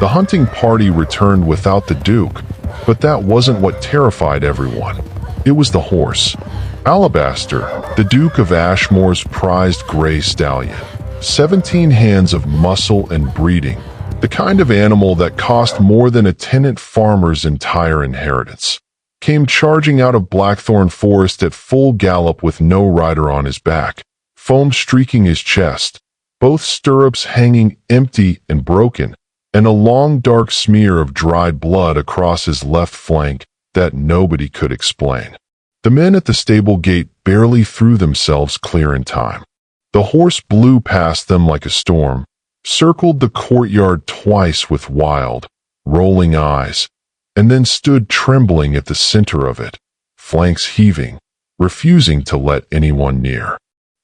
The hunting party returned without the Duke, but that wasn't what terrified everyone. It was the horse. Alabaster, the Duke of Ashmore's prized gray stallion. 17 hands of muscle and breeding, the kind of animal that cost more than a tenant farmer's entire inheritance, came charging out of Blackthorn Forest at full gallop with no rider on his back, foam streaking his chest, both stirrups hanging empty and broken, and a long dark smear of dried blood across his left flank that nobody could explain. The men at the stable gate barely threw themselves clear in time. The horse blew past them like a storm, circled the courtyard twice with wild, rolling eyes, and then stood trembling at the center of it, flanks heaving, refusing to let anyone near.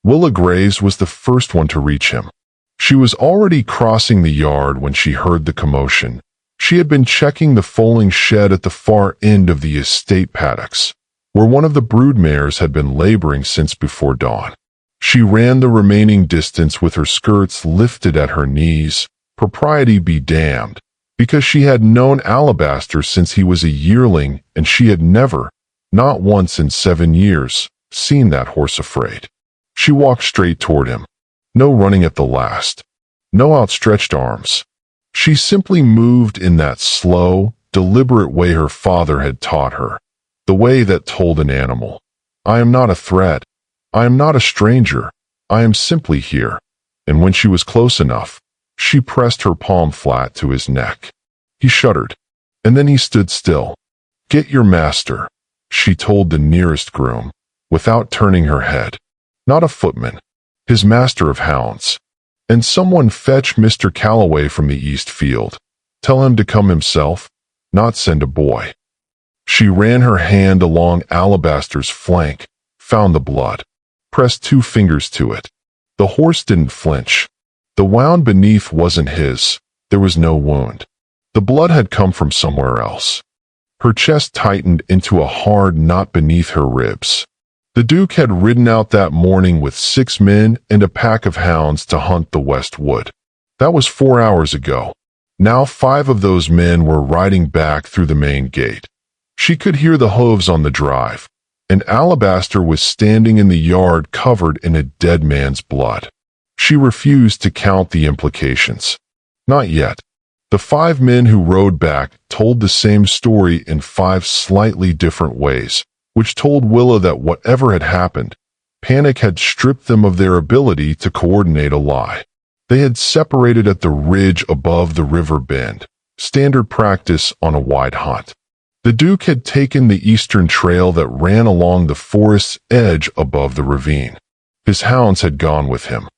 Willa Graves was the first one to reach him. She was already crossing the yard when she heard the commotion. She had been checking the foaling shed at the far end of the estate paddocks, where one of the broodmares had been laboring since before dawn. She ran the remaining distance with her skirts lifted at her knees, propriety be damned, because she had known Alabaster since he was a yearling and she had never, not once in 7 years, seen that horse afraid. She walked straight toward him. No running at the last. No outstretched arms. She simply moved in that slow, deliberate way her father had taught her, the way that told an animal, "I am not a threat. I am not a stranger. I am simply here." And when she was close enough, she pressed her palm flat to his neck. He shuddered, and then he stood still. "Get your master," she told the nearest groom, without turning her head. Not a footman, his master of hounds. "And someone fetch Mr. Calloway from the east field. Tell him to come himself, not send a boy." She ran her hand along Alabaster's flank, found the blood, pressed 2 fingers to it. The horse didn't flinch. The wound beneath wasn't his. There was no wound. The blood had come from somewhere else. Her chest tightened into a hard knot beneath her ribs. The Duke had ridden out that morning with 6 men and a pack of hounds to hunt the West Wood. That was 4 hours ago. Now 5 of those men were riding back through the main gate. She could hear the hooves on the drive, and Alabaster was standing in the yard covered in a dead man's blood. She refused to count the implications. Not yet. The 5 men who rode back told the same story in 5 slightly different ways, which told Willa that whatever had happened, panic had stripped them of their ability to coordinate a lie. They had separated at the ridge above the river bend, standard practice on a wide hunt. The Duke had taken the eastern trail that ran along the forest's edge above the ravine. His hounds had gone with him.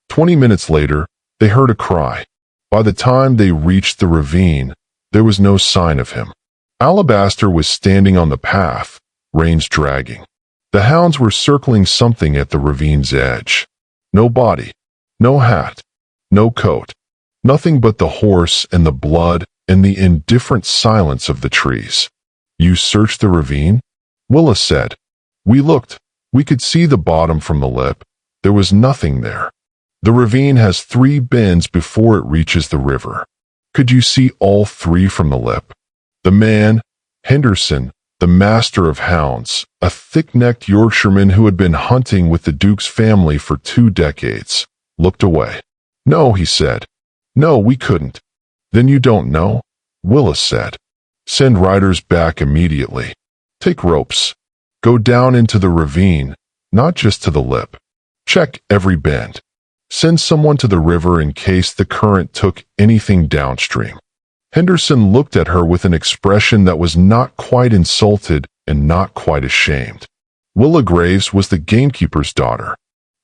20 minutes later, they heard a cry. By the time they reached the ravine, there was no sign of him. Alabaster was standing on the path, reins dragging. The hounds were circling something at the ravine's edge. No body, no hat, no coat, nothing but the horse and the blood and the indifferent silence of the trees. "You searched the ravine?" Willa said. "We looked. We could see the bottom from the lip. There was nothing there. The ravine has 3 bends before it reaches the river." "Could you see all 3 from the lip?" The man, Henderson, the master of hounds, a thick-necked Yorkshireman who had been hunting with the Duke's family for 2 decades, looked away. "No," he said. "No, we couldn't." "Then you don't know?" Willa said. "Send riders back immediately. Take ropes. Go down into the ravine, not just to the lip. Check every bend. Send someone to the river in case the current took anything downstream." Henderson looked at her with an expression that was not quite insulted and not quite ashamed. Willa Graves was the gamekeeper's daughter.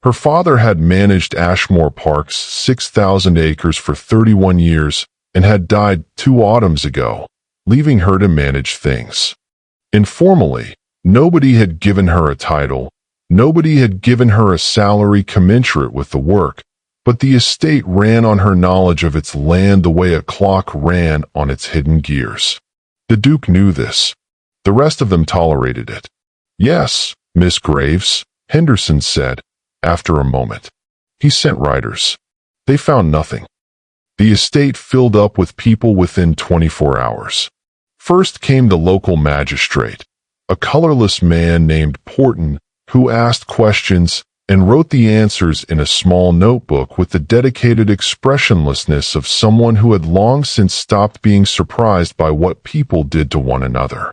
Her father had managed Ashmore Park's 6,000 acres for 31 years and had died 2 autumns ago, leaving her to manage things. Informally, nobody had given her a title, nobody had given her a salary commensurate with the work, but the estate ran on her knowledge of its land the way a clock ran on its hidden gears. The Duke knew this. The rest of them tolerated it. "Yes, Miss Graves," Henderson said, after a moment. He sent riders. They found nothing. The estate filled up with people within 24 hours. First came the local magistrate, a colorless man named Porton, who asked questions and wrote the answers in a small notebook with the dedicated expressionlessness of someone who had long since stopped being surprised by what people did to one another.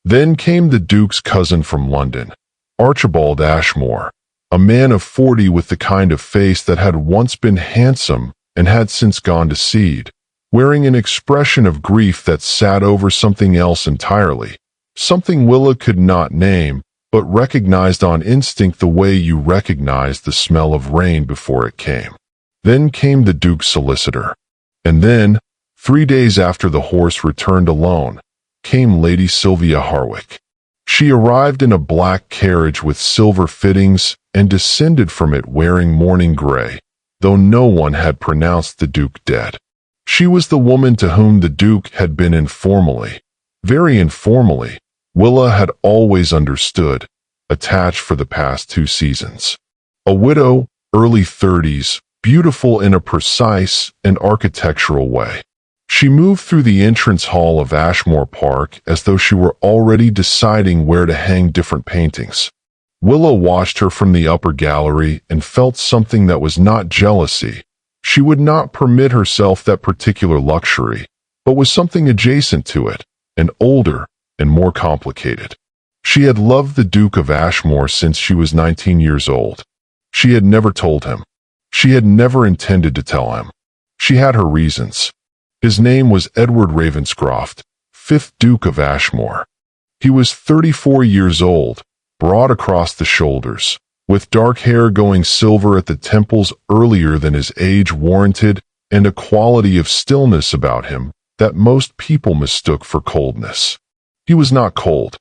Then came the Duke's cousin from London, Archibald Ashmore, a man of 40 with the kind of face that had once been handsome and had since gone to seed, wearing an expression of grief that sat over something else entirely, something Willa could not name, but recognized on instinct the way you recognize the smell of rain before it came. Then came the Duke's solicitor. And then, 3 days after the horse returned alone, came Lady Sylvia Harwick. She arrived in a black carriage with silver fittings and descended from it wearing mourning gray, though no one had pronounced the Duke dead. She was the woman to whom the Duke had been informally, very informally, Willa had always understood, attached for the past 2 seasons. A widow, early 30s, beautiful in a precise and architectural way. She moved through the entrance hall of Ashmore Park as though she were already deciding where to hang different paintings. Willa watched her from the upper gallery and felt something that was not jealousy. She would not permit herself that particular luxury, but was something adjacent to it, and older, and more complicated. She had loved the Duke of Ashmore since she was 19 years old. She had never told him. She had never intended to tell him. She had her reasons. His name was Edward Ravenscroft, 5th Duke of Ashmore. He was 34 years old, broad across the shoulders, with dark hair going silver at the temples earlier than his age warranted, and a quality of stillness about him that most people mistook for coldness. He was not cold.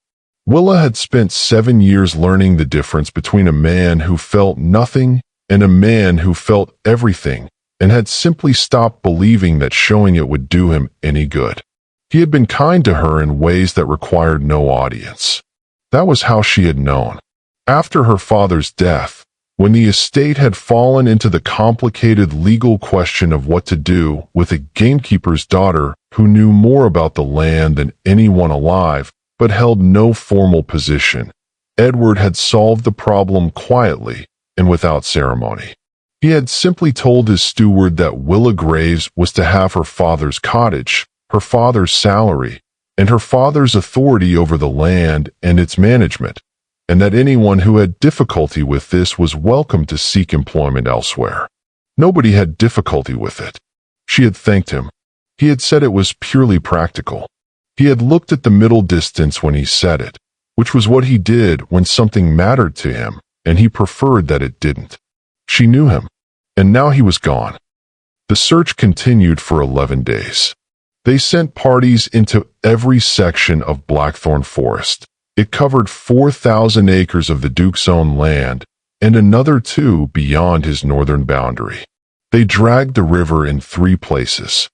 Willa had spent 7 years learning the difference between a man who felt nothing and a man who felt everything, and had simply stopped believing that showing it would do him any good. He had been kind to her in ways that required no audience. That was how she had known. After her father's death, when the estate had fallen into the complicated legal question of what to do with a gamekeeper's daughter who knew more about the land than anyone alive but held no formal position, Edward had solved the problem quietly and without ceremony. He had simply told his steward that Willa Graves was to have her father's cottage, her father's salary, and her father's authority over the land and its management, and that anyone who had difficulty with this was welcome to seek employment elsewhere. Nobody had difficulty with it. She had thanked him. He had said it was purely practical. He had looked at the middle distance when he said it, which was what he did when something mattered to him, and he preferred that it didn't. She knew him, and now he was gone. The search continued for 11 days. They sent parties into every section of Blackthorn Forest. It covered 4,000 acres of the Duke's own land, and another 2 beyond his northern boundary. They dragged the river in 3 places.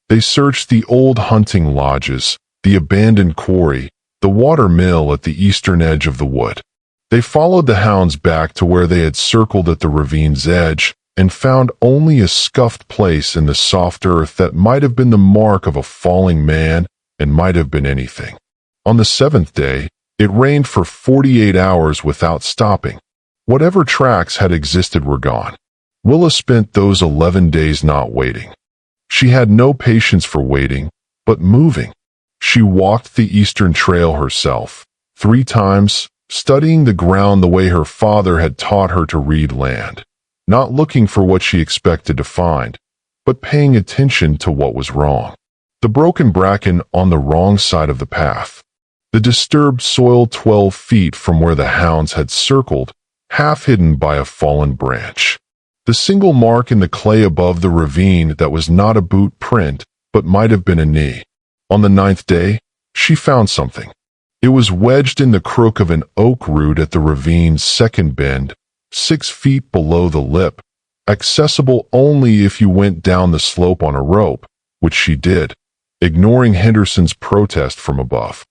They searched the old hunting lodges, the abandoned quarry, the water mill at the eastern edge of the wood. They followed the hounds back to where they had circled at the ravine's edge, and found only a scuffed place in the soft earth that might have been the mark of a falling man and might have been anything. On the 7th day, it rained for 48 hours without stopping. Whatever tracks had existed were gone. Willa spent those 11 days not waiting. She had no patience for waiting, but moving. She walked the eastern trail herself, 3 times, studying the ground the way her father had taught her to read land, not looking for what she expected to find, but paying attention to what was wrong. The broken bracken on the wrong side of the path. The disturbed soil 12 feet from where the hounds had circled, half hidden by a fallen branch. The single mark in the clay above the ravine that was not a boot print, but might have been a knee. On the 9th day, she found something. It was wedged in the crook of an oak root at the ravine's second bend, 6 feet below the lip, accessible only if you went down the slope on a rope, which she did, ignoring Henderson's protest from above.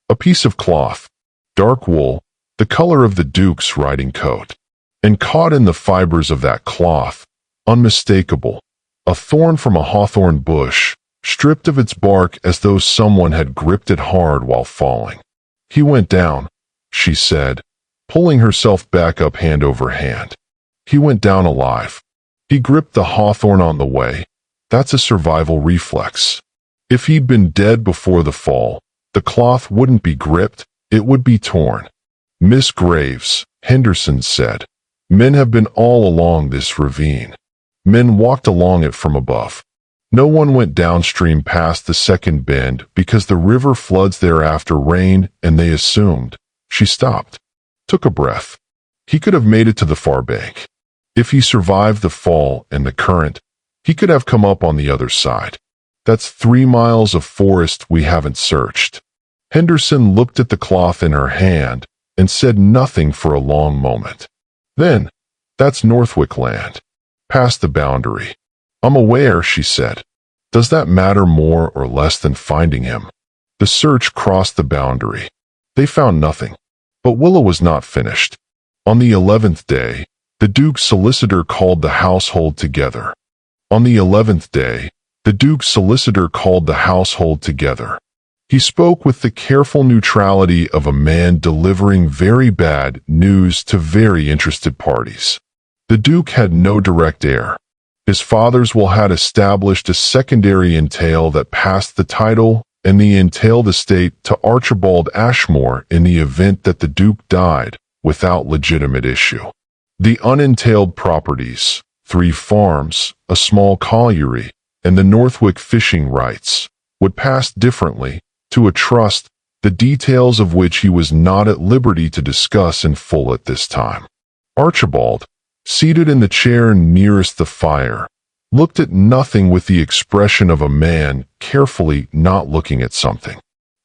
A piece of cloth, dark wool, the color of the Duke's riding coat, and caught in the fibers of that cloth, unmistakable, A thorn from a hawthorn bush, stripped of its bark as though someone had gripped it hard while falling. "He went down," she said, pulling herself back up hand over hand. "He went down alive. He gripped the hawthorn on the way. That's a survival reflex. If he'd been dead before the fall, the cloth wouldn't be gripped, it would be torn." "Miss Graves," Henderson said, "men have been all along this ravine. Men walked along it from above. No one went downstream past the second bend because the river floods there after rain, and they assumed." She stopped, took a breath. "He could have made it to the far bank. If he survived the fall and the current, he could have come up on the other side. That's 3 miles of forest we haven't searched." Henderson looked at the cloth in her hand and said nothing for a long moment. Then, "That's Northwick land, past the boundary." "I'm aware," she said. "Does that matter more or less than finding him?" The search crossed the boundary. They found nothing. But Willa was not finished. On the 11th day, the Duke's solicitor called the household together. On the 11th day, the Duke's solicitor called the household together. He spoke with the careful neutrality of a man delivering very bad news to very interested parties. The Duke had no direct heir. His father's will had established a secondary entail that passed the title and the entailed estate to Archibald Ashmore in the event that the Duke died without legitimate issue. The unentailed properties, 3 farms, a small colliery, and the Northwick fishing rights, would pass differently to a trust, the details of which he was not at liberty to discuss in full at this time. Archibald, seated in the chair nearest the fire, looked at nothing with the expression of a man carefully not looking at something.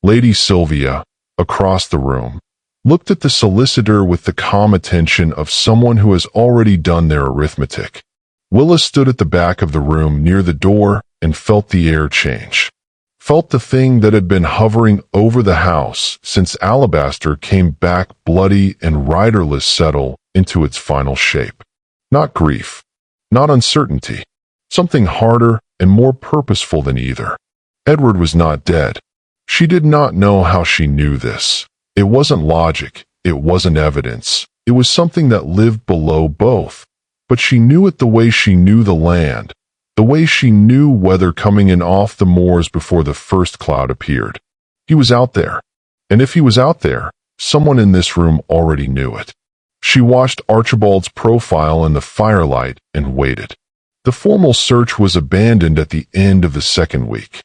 Lady Sylvia, across the room, looked at the solicitor with the calm attention of someone who has already done their arithmetic. Willa stood at the back of the room near the door and felt the air change. Felt the thing that had been hovering over the house since Alabaster came back bloody and riderless settle into its final shape. Not grief, not uncertainty, something harder and more purposeful than either. Edward was not dead. She did not know how she knew this. It wasn't logic, it wasn't evidence, it was something that lived below both. But she knew it the way she knew the land, the way she knew weather coming in off the moors before the first cloud appeared. He was out there, and if he was out there, someone in this room already knew it. She watched Archibald's profile in the firelight and waited. The formal search was abandoned at the end of the second week.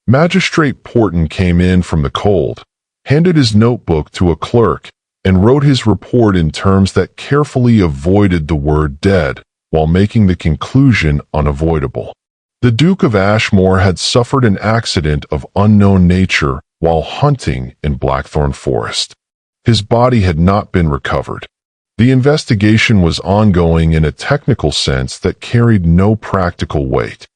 Magistrate Porton came in from the cold, handed his notebook to a clerk, and wrote his report in terms that carefully avoided the word dead, while making the conclusion unavoidable. The Duke of Ashmore had suffered an accident of unknown nature while hunting in Blackthorn Forest. His body had not been recovered. The investigation was ongoing in a technical sense that carried no practical weight.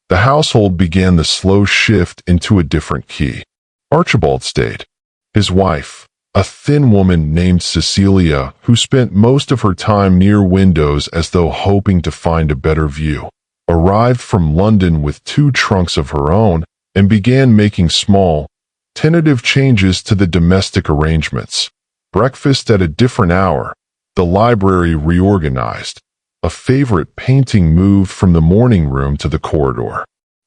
The household began the slow shift into a different key. Archibald stayed. His wife, a thin woman named Cecilia, who spent most of her time near windows as though hoping to find a better view, arrived from London with 2 trunks of her own and began making small, tentative changes to the domestic arrangements. Breakfast at a different hour, the library reorganized, a favorite painting moved from the morning room to the corridor.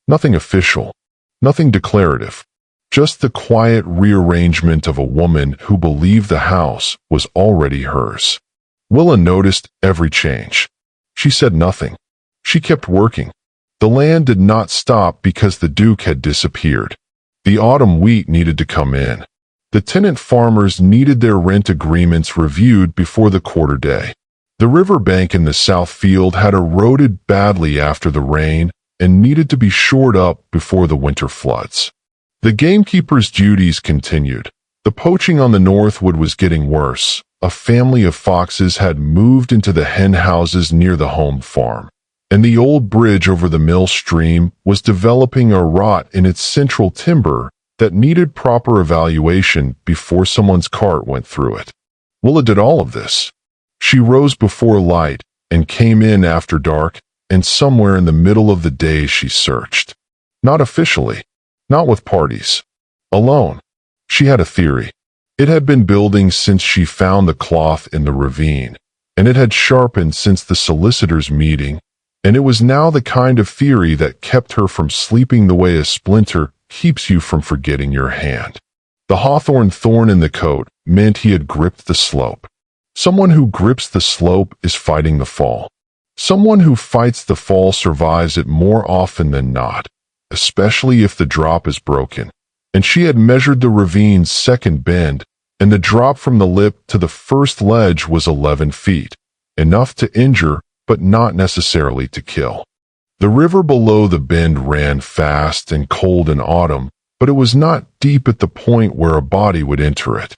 Nothing official, nothing declarative. Just the quiet rearrangement of a woman who believed the house was already hers. Willa noticed every change. She said nothing. She kept working. The land did not stop because the Duke had disappeared. The autumn wheat needed to come in. The tenant farmers needed their rent agreements reviewed before the quarter day. The river bank in the south field had eroded badly after the rain and needed to be shored up before the winter floods. The gamekeeper's duties continued. The poaching on the Northwood was getting worse. A family of foxes had moved into the hen houses near the home farm, and the old bridge over the mill stream was developing a rot in its central timber that needed proper evaluation before someone's cart went through it. Willa did all of this. She rose before light and came in after dark and somewhere in the middle of the day she searched. Not officially, not with parties. Alone. She had a theory. It had been building since she found the cloth in the ravine, and it had sharpened since the solicitor's meeting, and it was now the kind of theory that kept her from sleeping the way a splinter keeps you from forgetting your hand. The hawthorn thorn in the coat meant he had gripped the slope. Someone who grips the slope is fighting the fall. Someone who fights the fall survives it more often than not, especially if the drop is broken. And she had measured the ravine's second bend, and the drop from the lip to the first ledge was 11 feet, enough to injure, but not necessarily to kill. The river below the bend ran fast and cold in autumn, but it was not deep at the point where a body would enter it,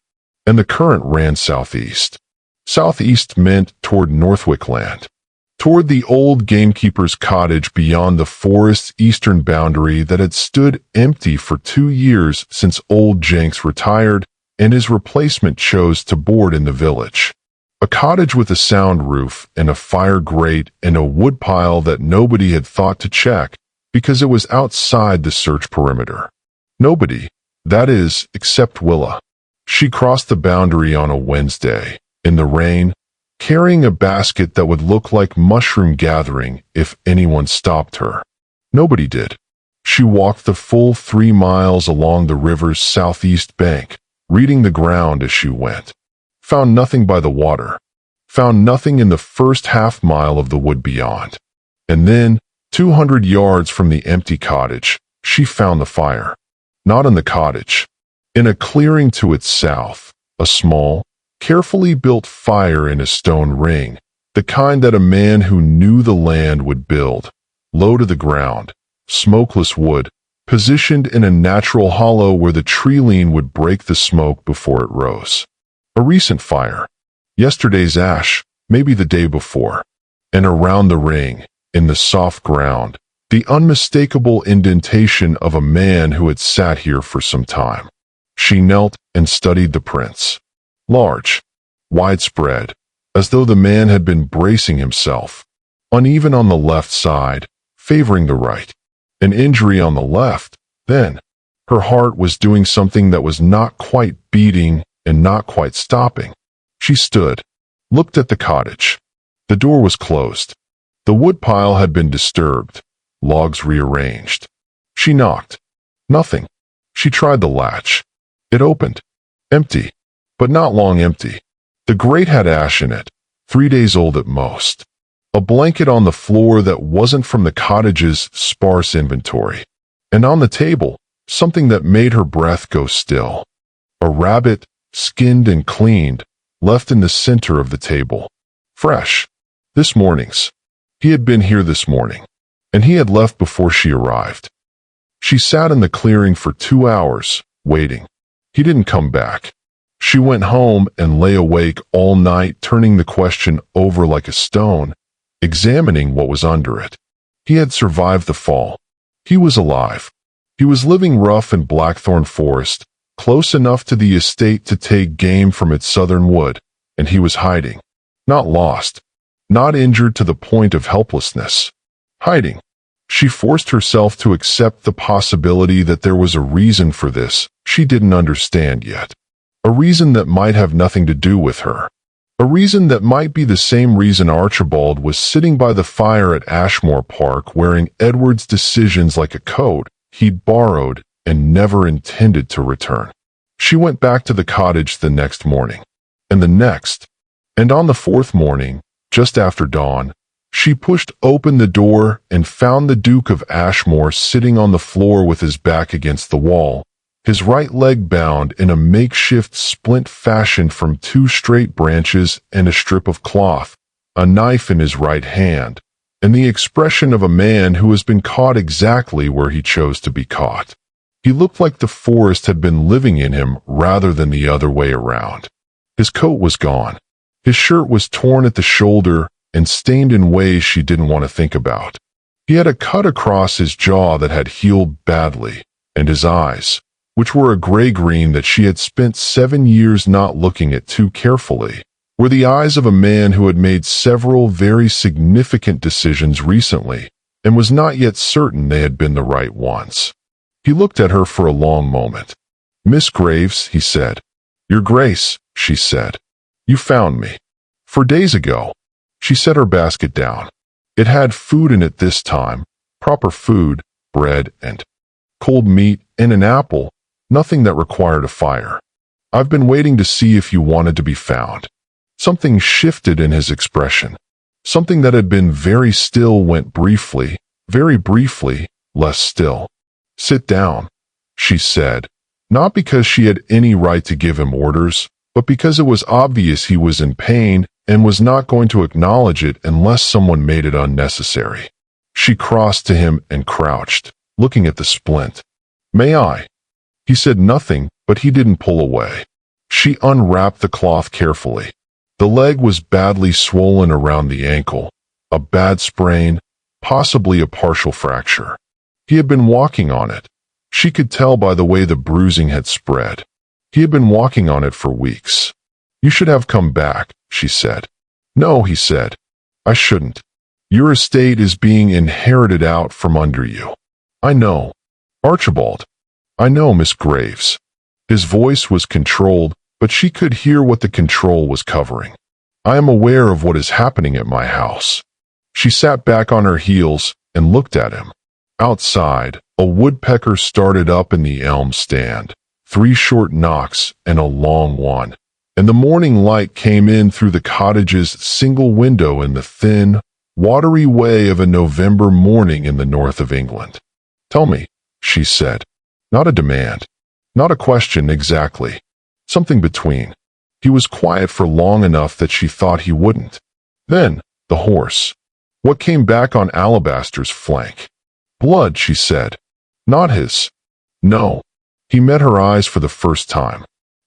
and the current ran southeast. Southeast meant toward Northwick land, toward the old gamekeeper's cottage beyond the forest's eastern boundary that had stood empty for 2 years since old Jenks retired and his replacement chose to board in the village. A cottage with a sound roof and a fire grate and a woodpile that nobody had thought to check because it was outside the search perimeter. Nobody, that is, except Willa. She crossed the boundary on a Wednesday, in the rain, carrying a basket that would look like mushroom gathering if anyone stopped her. Nobody did. She walked the full 3 miles along the river's southeast bank, reading the ground as she went. Found nothing by the water. Found nothing in the first half-mile of the wood beyond. And then, 200 yards from the empty cottage, she found the fire. Not in the cottage. In a clearing to its south, a small, carefully built fire in a stone ring, the kind that a man who knew the land would build, low to the ground, smokeless wood, positioned in a natural hollow where the tree-lean would break the smoke before it rose. A recent fire. Yesterday's ash, maybe the day before. And around the ring, in the soft ground, the unmistakable indentation of a man who had sat here for some time. She knelt and studied the prints. Large, widespread, as though the man had been bracing himself. Uneven on the left side, favoring the right. An injury on the left, then. Her heart was doing something that was not quite beating and not quite stopping. She stood, looked at the cottage. The door was closed. The woodpile had been disturbed, logs rearranged. She knocked. Nothing. She tried the latch. It opened. Empty. But not long empty. The grate had ash in it, 3 days old at most. A blanket on the floor that wasn't from the cottage's sparse inventory. And on the table, something that made her breath go still. A rabbit, skinned and cleaned, left in the center of the table. Fresh. This morning's. He had been here this morning, and he had left before she arrived. She sat in the clearing for 2 hours, waiting. He didn't come back. She went home and lay awake all night, turning the question over like a stone, examining what was under it. He had survived the fall. He was alive. He was living rough in Blackthorn Forest, close enough to the estate to take game from its southern wood, and he was hiding. Not lost. Not injured to the point of helplessness. Hiding. She forced herself to accept the possibility that there was a reason for this she didn't understand yet. A reason that might have nothing to do with her. A reason that might be the same reason Archibald was sitting by the fire at Ashmore Park wearing Edward's decisions like a coat he'd borrowed and never intended to return. She went back to the cottage the next morning, and the next, and on the 4th morning, just after dawn, she pushed open the door and found the Duke of Ashmore sitting on the floor with his back against the wall, his right leg bound in a makeshift splint fashioned from 2 straight branches and a strip of cloth, a knife in his right hand, and the expression of a man who has been caught exactly where he chose to be caught. He looked like the forest had been living in him rather than the other way around. His coat was gone. His shirt was torn at the shoulder and stained in ways she didn't want to think about. He had a cut across his jaw that had healed badly, and his eyes, which were a gray-green that she had spent 7 years not looking at too carefully, were the eyes of a man who had made several very significant decisions recently and was not yet certain they had been the right ones. He looked at her for a long moment. "Miss Graves," he said. "Your Grace," she said. "You found me. 4 days ago." She set her basket down. It had food in it this time, proper food, bread and cold meat and an apple, nothing that required a fire. "I've been waiting to see if you wanted to be found." Something shifted in his expression. Something that had been very still went briefly, very briefly, less still. "Sit down," she said, not because she had any right to give him orders, but because it was obvious he was in pain and was not going to acknowledge it unless someone made it unnecessary. She crossed to him and crouched, looking at the splint. "May I?" He said nothing, but he didn't pull away. She unwrapped the cloth carefully. The leg was badly swollen around the ankle, a bad sprain, possibly a partial fracture. He had been walking on it. She could tell by the way the bruising had spread. He had been walking on it for weeks. "You should have come back," she said. "No," he said. "I shouldn't. Your estate is being inherited out from under you." "I know, Archibald. I know, Miss Graves." His voice was controlled, but she could hear what the control was covering. "I am aware of what is happening at my house." She sat back on her heels and looked at him. Outside, a woodpecker started up in the elm stand, 3 short knocks and a long one, and the morning light came in through the cottage's single window in the thin, watery way of a November morning in the north of England. "Tell me," she said. Not a demand. Not a question exactly. Something between. He was quiet for long enough that she thought he wouldn't. Then, the horse. What came back on Alabaster's flank? "Blood," she said. "Not his." "No." He met her eyes for the first time.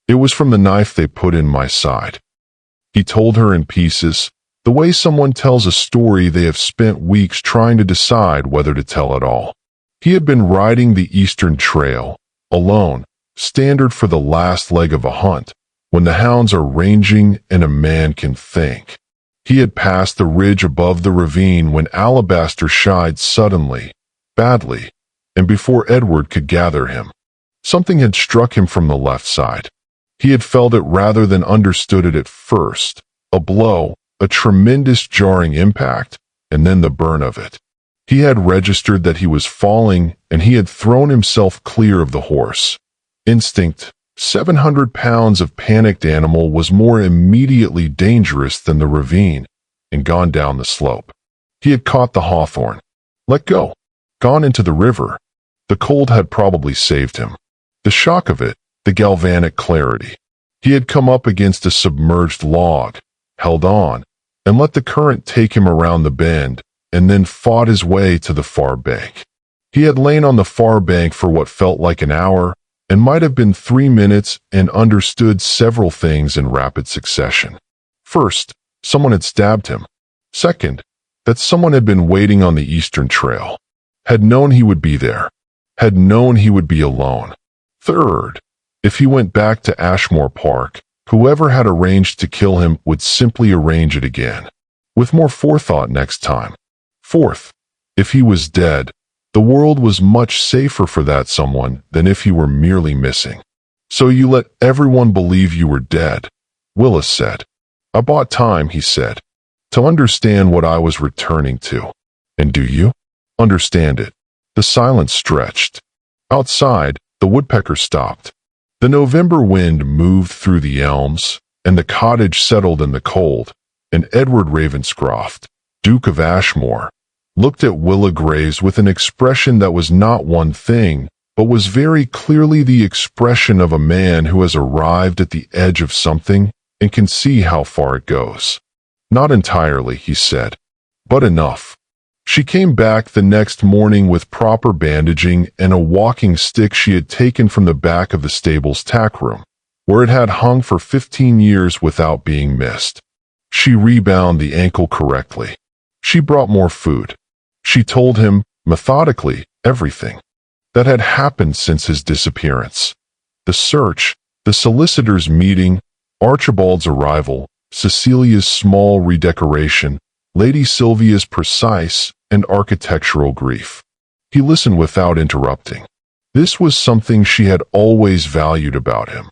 "It was from the knife they put in my side." He told her in pieces, the way someone tells a story they have spent weeks trying to decide whether to tell at all. He had been riding the Eastern Trail, alone, standard for the last leg of a hunt, when the hounds are ranging and a man can think. He had passed the ridge above the ravine when Alabaster shied suddenly, badly, and before Edward could gather him. Something had struck him from the left side. He had felt it rather than understood it at first. A blow, a tremendous jarring impact, and then the burn of it. He had registered that he was falling, and he had thrown himself clear of the horse. Instinct, 700 pounds of panicked animal, was more immediately dangerous than the ravine, and gone down the slope. He had caught the hawthorn. Let go. Gone into the river. The cold had probably saved him. The shock of it, the galvanic clarity. He had come up against a submerged log, held on, and let the current take him around the bend, and then fought his way to the far bank. He had lain on the far bank for what felt like an hour, and might have been 3 minutes, and understood several things in rapid succession. First, someone had stabbed him. Second, that someone had been waiting on the Eastern Trail, had known he would be there, had known he would be alone. Third, if he went back to Ashmore Park, whoever had arranged to kill him would simply arrange it again, with more forethought next time. Fourth, if he was dead, the world was much safer for that someone than if he were merely missing. "So you let everyone believe you were dead," Willa said. "I bought time," he said, "to understand what I was returning to." "And do you understand it?" The silence stretched. Outside, the woodpecker stopped. The November wind moved through the elms, and the cottage settled in the cold, and Edward Ravenscroft, Duke of Ashmore, looked at Willa Graves with an expression that was not one thing, but was very clearly the expression of a man who has arrived at the edge of something and can see how far it goes. "Not entirely," he said, "but enough." She came back the next morning with proper bandaging and a walking stick she had taken from the back of the stable's tack room, where it had hung for 15 years without being missed. She rebound the ankle correctly. She brought more food. She told him, methodically, everything that had happened since his disappearance. The search, the solicitor's meeting, Archibald's arrival, Cecilia's small redecoration, Lady Sylvia's precise and architectural grief. He listened without interrupting. This was something she had always valued about him.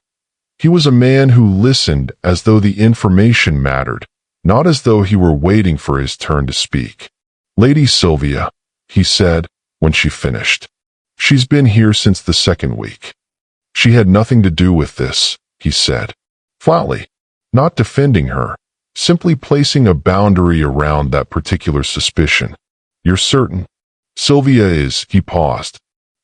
He was a man who listened as though the information mattered, not as though he were waiting for his turn to speak. "Lady Sylvia," he said, when she finished. "She's been here since the second week." "She had nothing to do with this," he said, flatly, not defending her, simply placing a boundary around that particular suspicion. "You're certain?" "Sylvia is," he paused.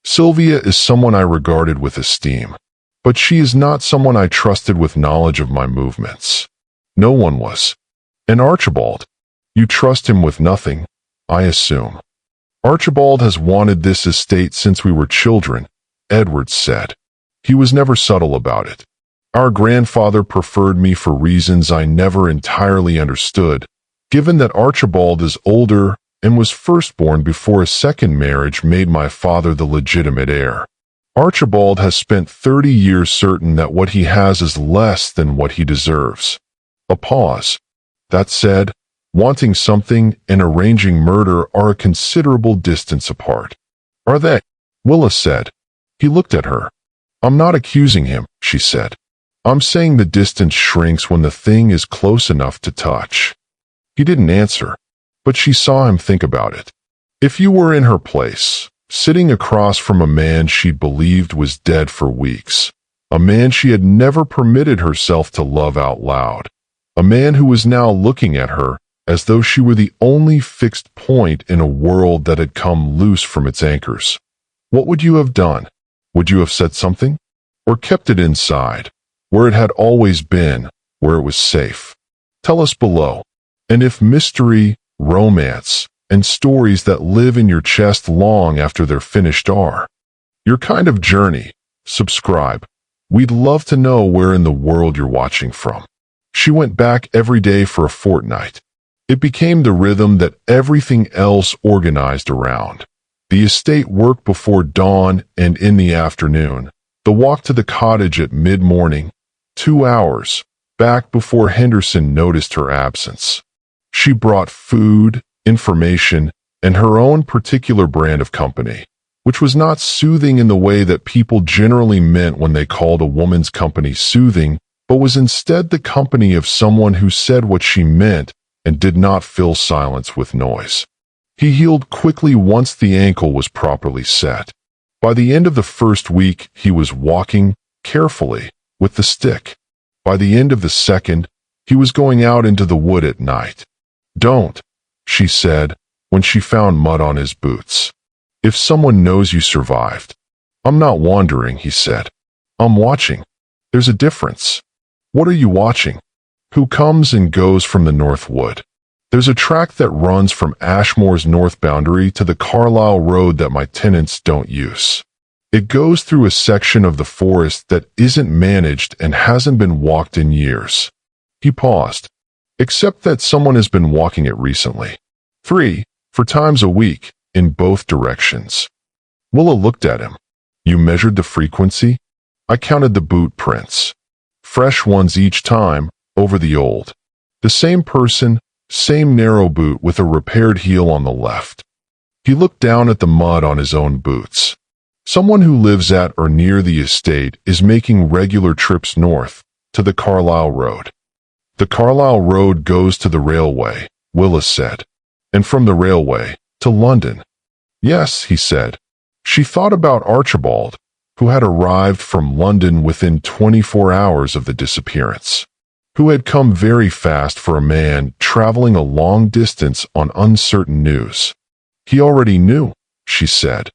"Sylvia is someone I regarded with esteem. But she is not someone I trusted with knowledge of my movements. No one was. And Archibald? You trust him with nothing, I assume." "Archibald has wanted this estate since we were children," Edwards said. "He was never subtle about it. Our grandfather preferred me for reasons I never entirely understood, given that Archibald is older and was firstborn before a second marriage made my father the legitimate heir. Archibald has spent 30 years certain that what he has is less than what he deserves." A pause. "That said, wanting something and arranging murder are a considerable distance apart." "Are they?" Willa said. He looked at her. "I'm not accusing him," she said. "I'm saying the distance shrinks when the thing is close enough to touch." He didn't answer, but she saw him think about it. If you were in her place, sitting across from a man she'd believed was dead for weeks, a man she had never permitted herself to love out loud, a man who was now looking at her as though she were the only fixed point in a world that had come loose from its anchors, what would you have done? Would you have said something? Or kept it inside, where it had always been, where it was safe? Tell us below. And if mystery, romance, and stories that live in your chest long after they're finished are your kind of journey, subscribe. We'd love to know where in the world you're watching from. She went back every day for a fortnight. It became the rhythm that everything else organized around. The estate work before dawn and in the afternoon, the walk to the cottage at mid-morning, 2 hours, back before Henderson noticed her absence. She brought food, information, and her own particular brand of company, which was not soothing in the way that people generally meant when they called a woman's company soothing, but was instead the company of someone who said what she meant and did not fill silence with noise. He healed quickly once the ankle was properly set. By the end of the first week, he was walking, carefully, with the stick. By the end of the second, he was going out into the wood at night. "Don't," she said, when she found mud on his boots. "If someone knows you survived." "I'm not wandering," he said. "I'm watching. There's a difference." "What are you watching?" "Who comes and goes from the North Wood. There's a track that runs from Ashmore's north boundary to the Carlisle Road that my tenants don't use. It goes through a section of the forest that isn't managed and hasn't been walked in years." He paused. "Except that someone has been walking it recently. 3-4 times a week, in both directions." Willa looked at him. "You measured the frequency?" "I counted the boot prints. Fresh ones each time, over the old. The same person, same narrow boot with a repaired heel on the left." He looked down at the mud on his own boots. "Someone who lives at or near the estate is making regular trips north, to the Carlisle Road." "The Carlisle Road goes to the railway," Willa said. "And from the railway, to London." "Yes," he said. She thought about Archibald, who had arrived from London within 24 hours of the disappearance, who had come very fast for a man traveling a long distance on uncertain news. "He already knew," she said.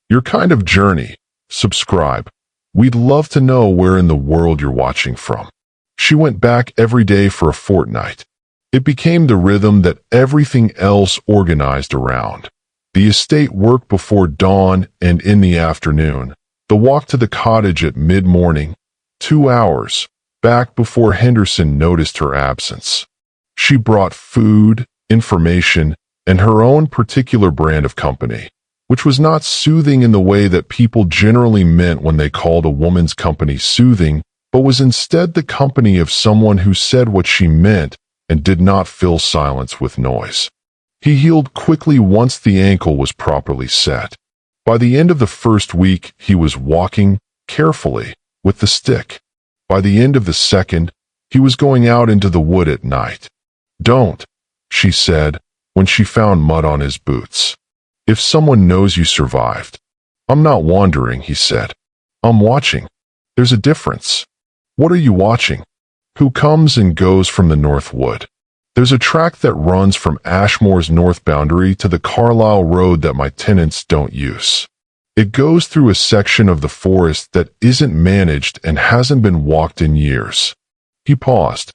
"Your kind of journey, subscribe. We'd love to know where in the world you're watching from." She went back every day for a fortnight. It became the rhythm that everything else organized around. The estate work before dawn and in the afternoon, the walk to the cottage at mid-morning, 2 hours, back before Henderson noticed her absence. She brought food, information, and her own particular brand of company, which was not soothing in the way that people generally meant when they called a woman's company soothing, but was instead the company of someone who said what she meant and did not fill silence with noise. He healed quickly once the ankle was properly set. By the end of the first week, he was walking carefully with the stick. By the end of the second, he was going out into the wood at night. "Don't," she said, when she found mud on his boots. "If someone knows you survived." "I'm not wandering," he said. "I'm watching. There's a difference." "What are you watching?" "Who comes and goes from the North Wood. There's a track that runs from Ashmore's north boundary to the Carlisle Road that my tenants don't use. It goes through a section of the forest that isn't managed and hasn't been walked in years." He paused.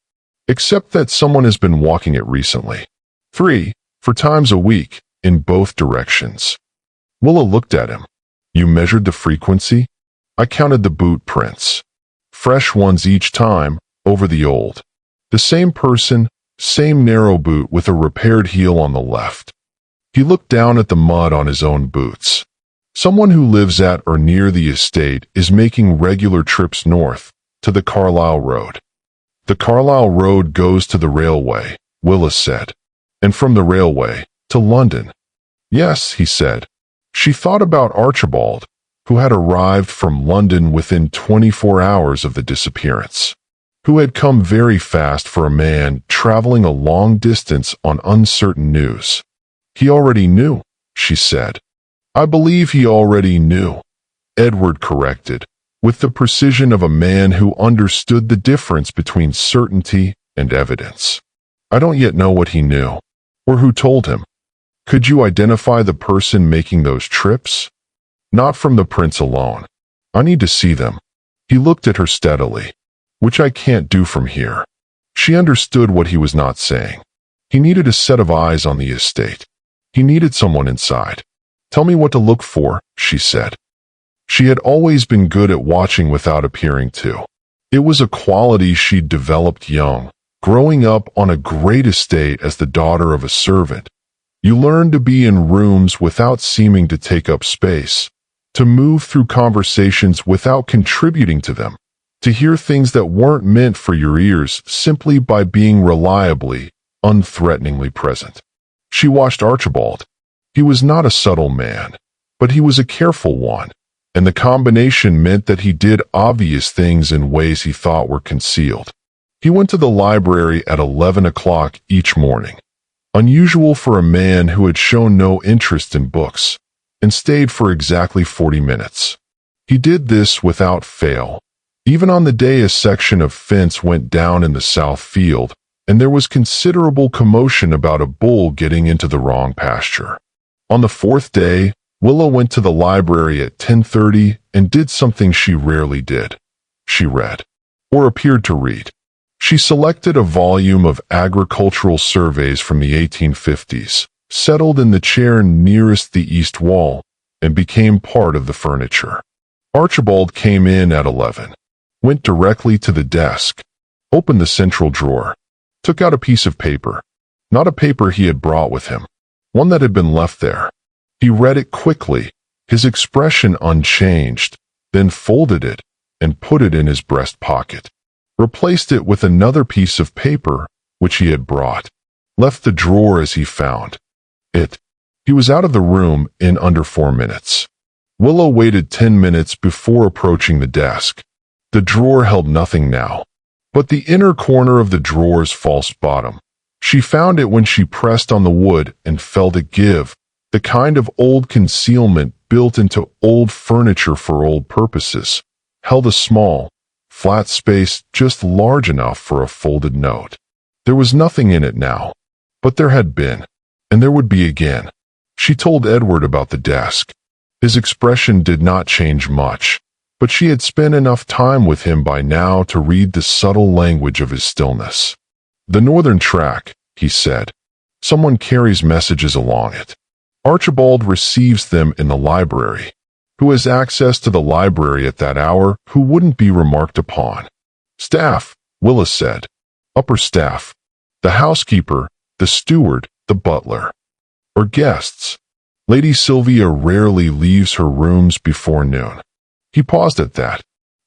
"Except that someone has been walking it recently. 3-4 times a week, in both directions." Willa looked at him. "You measured the frequency?" "I counted the boot prints. Fresh ones each time, over the old. The same person, same narrow boot with a repaired heel on the left." He looked down at the mud on his own boots. "Someone who lives at or near the estate is making regular trips north, to the Carlisle Road." "The Carlisle Road goes to the railway," Willa said. "And from the railway, to London." "Yes," he said. She thought about Archibald, who had arrived from London within 24 hours of the disappearance, who had come very fast for a man traveling a long distance on uncertain news. "He already knew," she said. "I believe he already knew," Edward corrected, with the precision of a man who understood the difference between certainty and evidence. "I don't yet know what he knew, or who told him." "Could you identify the person making those trips?" "Not from the prints alone. I need to see them." He looked at her steadily. "Which I can't do from here." She understood what he was not saying. He needed a set of eyes on the estate. He needed someone inside. "Tell me what to look for," she said. She had always been good at watching without appearing to. It was a quality she'd developed young, growing up on a great estate as the daughter of a servant. You learned to be in rooms without seeming to take up space, to move through conversations without contributing to them, to hear things that weren't meant for your ears simply by being reliably, unthreateningly present. She watched Archibald. He was not a subtle man, but he was a careful one, and the combination meant that he did obvious things in ways he thought were concealed. He went to the library at 11 o'clock each morning, unusual for a man who had shown no interest in books, and stayed for exactly 40 minutes. He did this without fail, even on the day a section of fence went down in the south field, and there was considerable commotion about a bull getting into the wrong pasture. On the fourth day, Willa went to the library at 10:30 and did something she rarely did. She read, or appeared to read. She selected a volume of agricultural surveys from the 1850s, settled in the chair nearest the east wall, and became part of the furniture. Archibald came in at 11, went directly to the desk, opened the central drawer, took out a piece of paper, not a paper he had brought with him, one that had been left there. He read it quickly, his expression unchanged, then folded it and put it in his breast pocket, replaced it with another piece of paper which he had brought, left the drawer as he found it. He was out of the room in under 4 minutes. Willa waited 10 minutes before approaching the desk. The drawer held nothing now, but the inner corner of the drawer's false bottom. She found it when she pressed on the wood and felt it give, the kind of old concealment built into old furniture for old purposes, held a small, flat space just large enough for a folded note. There was nothing in it now, but there had been, and there would be again. She told Edward about the desk. His expression did not change much, but she had spent enough time with him by now to read the subtle language of his stillness. "The northern track," he said. "Someone carries messages along it. Archibald receives them in the library. Who has access to the library at that hour who wouldn't be remarked upon?" "Staff," Willa said. "Upper staff. The housekeeper, the steward, the butler. Or guests. Lady Sylvia rarely leaves her rooms before noon." He paused at that.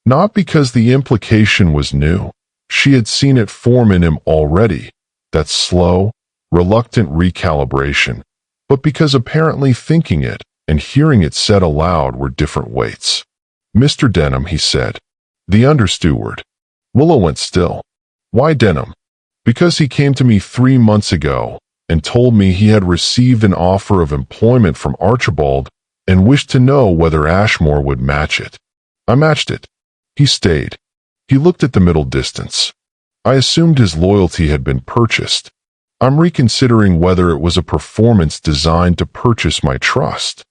Not because the implication was new. She had seen it form in him already, that slow, reluctant recalibration, but because apparently thinking it and hearing it said aloud were different weights. "Mr. Denham," he said. "The understeward." Willa went still. "Why Denham?" "Because he came to me 3 months ago and told me he had received an offer of employment from Archibald and wished to know whether Ashmore would match it. I matched it." He stayed. He looked at the middle distance. "I assumed his loyalty had been purchased. I'm reconsidering whether it was a performance designed to purchase my trust."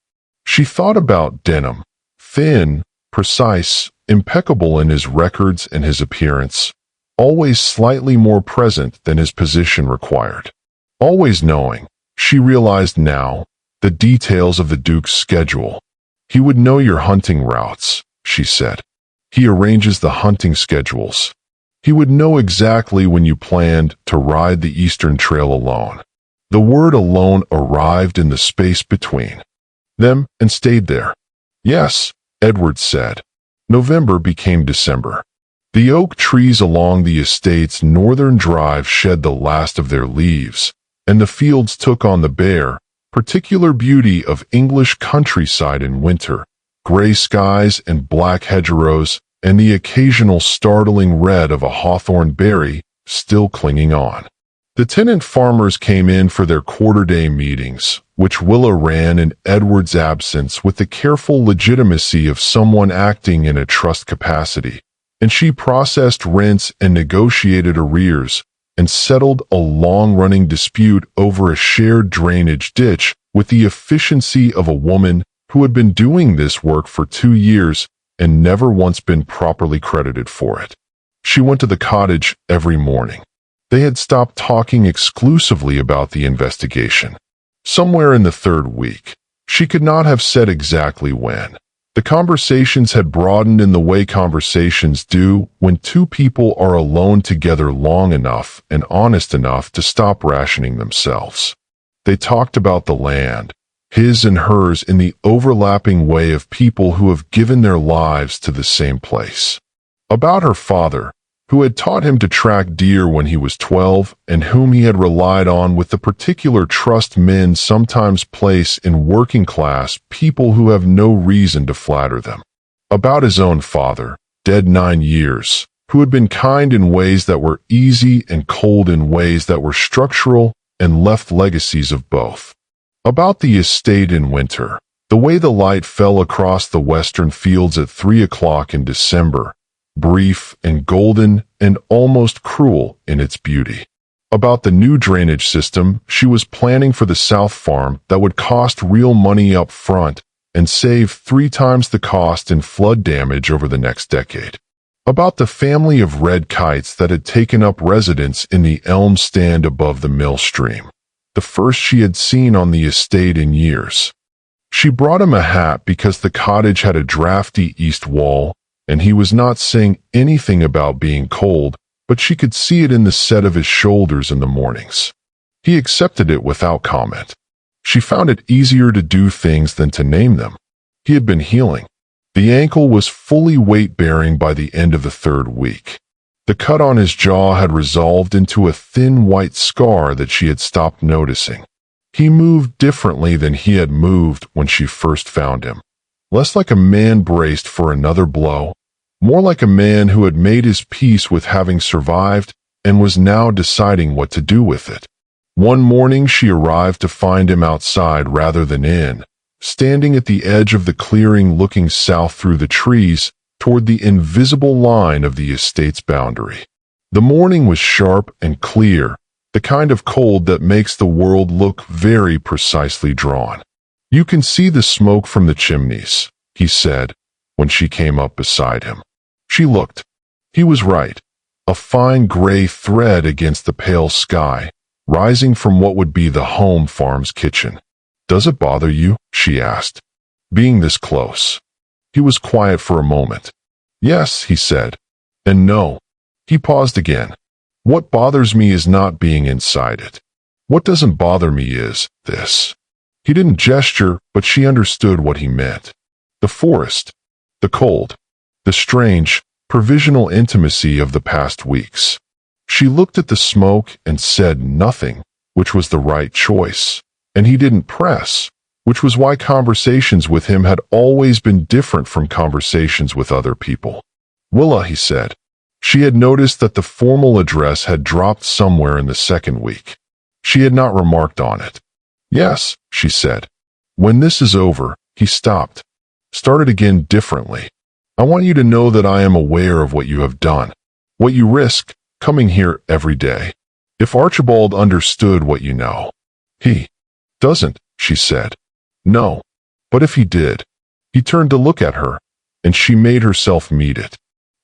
She thought about Denham, thin, precise, impeccable in his records and his appearance, always slightly more present than his position required. Always knowing, she realized now, the details of the Duke's schedule. "He would know your hunting routes," she said. "He arranges the hunting schedules. He would know exactly when you planned to ride the Eastern Trail alone." The word alone arrived in the space between them and stayed there. "Yes," Edward said. November became December. The oak trees along the estate's northern drive shed the last of their leaves, and the fields took on the bare, particular beauty of English countryside in winter, gray skies and black hedgerows, and the occasional startling red of a hawthorn berry still clinging on. The tenant farmers came in for their quarter-day meetings, which Willa ran in Edward's absence with the careful legitimacy of someone acting in a trust capacity, and she processed rents and negotiated arrears, and settled a long-running dispute over a shared drainage ditch with the efficiency of a woman who had been doing this work for 2 years and never once been properly credited for it. She went to the cottage every morning. They had stopped talking exclusively about the investigation. Somewhere in the 3rd week, she could not have said exactly when, the conversations had broadened in the way conversations do when two people are alone together long enough and honest enough to stop rationing themselves. They talked about the land, his and hers, in the overlapping way of people who have given their lives to the same place. About her father, who had taught him to track deer when he was 12 and whom he had relied on with the particular trust men sometimes place in working-class people who have no reason to flatter them. About his own father, dead 9 years, who had been kind in ways that were easy and cold in ways that were structural and left legacies of both. About the estate in winter, the way the light fell across the western fields at 3 o'clock in December, brief and golden and almost cruel in its beauty. About the new drainage system she was planning for the South Farm that would cost real money up front and save 3 times the cost in flood damage over the next decade. About the family of red kites that had taken up residence in the elm stand above the mill stream, the first she had seen on the estate in years. She brought him a hat because the cottage had a drafty east wall, and he was not saying anything about being cold, but she could see it in the set of his shoulders in the mornings. He accepted it without comment. She found it easier to do things than to name them. He had been healing. The ankle was fully weight-bearing by the end of the 3rd week. The cut on his jaw had resolved into a thin white scar that she had stopped noticing. He moved differently than he had moved when she first found him. Less like a man braced for another blow, more like a man who had made his peace with having survived and was now deciding what to do with it. One morning she arrived to find him outside rather than in, standing at the edge of the clearing looking south through the trees toward the invisible line of the estate's boundary. The morning was sharp and clear, the kind of cold that makes the world look very precisely drawn. "You can see the smoke from the chimneys," he said, when she came up beside him. She looked. He was right. A fine gray thread against the pale sky, rising from what would be the home farm's kitchen. "Does it bother you?" she asked. "Being this close?" He was quiet for a moment. "Yes," he said. "And no." He paused again. "What bothers me is not being inside it. What doesn't bother me is this." He didn't gesture, but she understood what he meant. The forest. The cold. The strange, provisional intimacy of the past weeks. She looked at the smoke and said nothing, which was the right choice. And he didn't press, which was why conversations with him had always been different from conversations with other people. Willa, he said. She had noticed that the formal address had dropped somewhere in the second week. She had not remarked on it. Yes, she said. When this is over, he stopped. Started again differently. I want you to know that I am aware of what you have done, what you risk, coming here every day. If Archibald understood what you know. He doesn't, she said. No. But if he did. He turned to look at her, and she made herself meet it.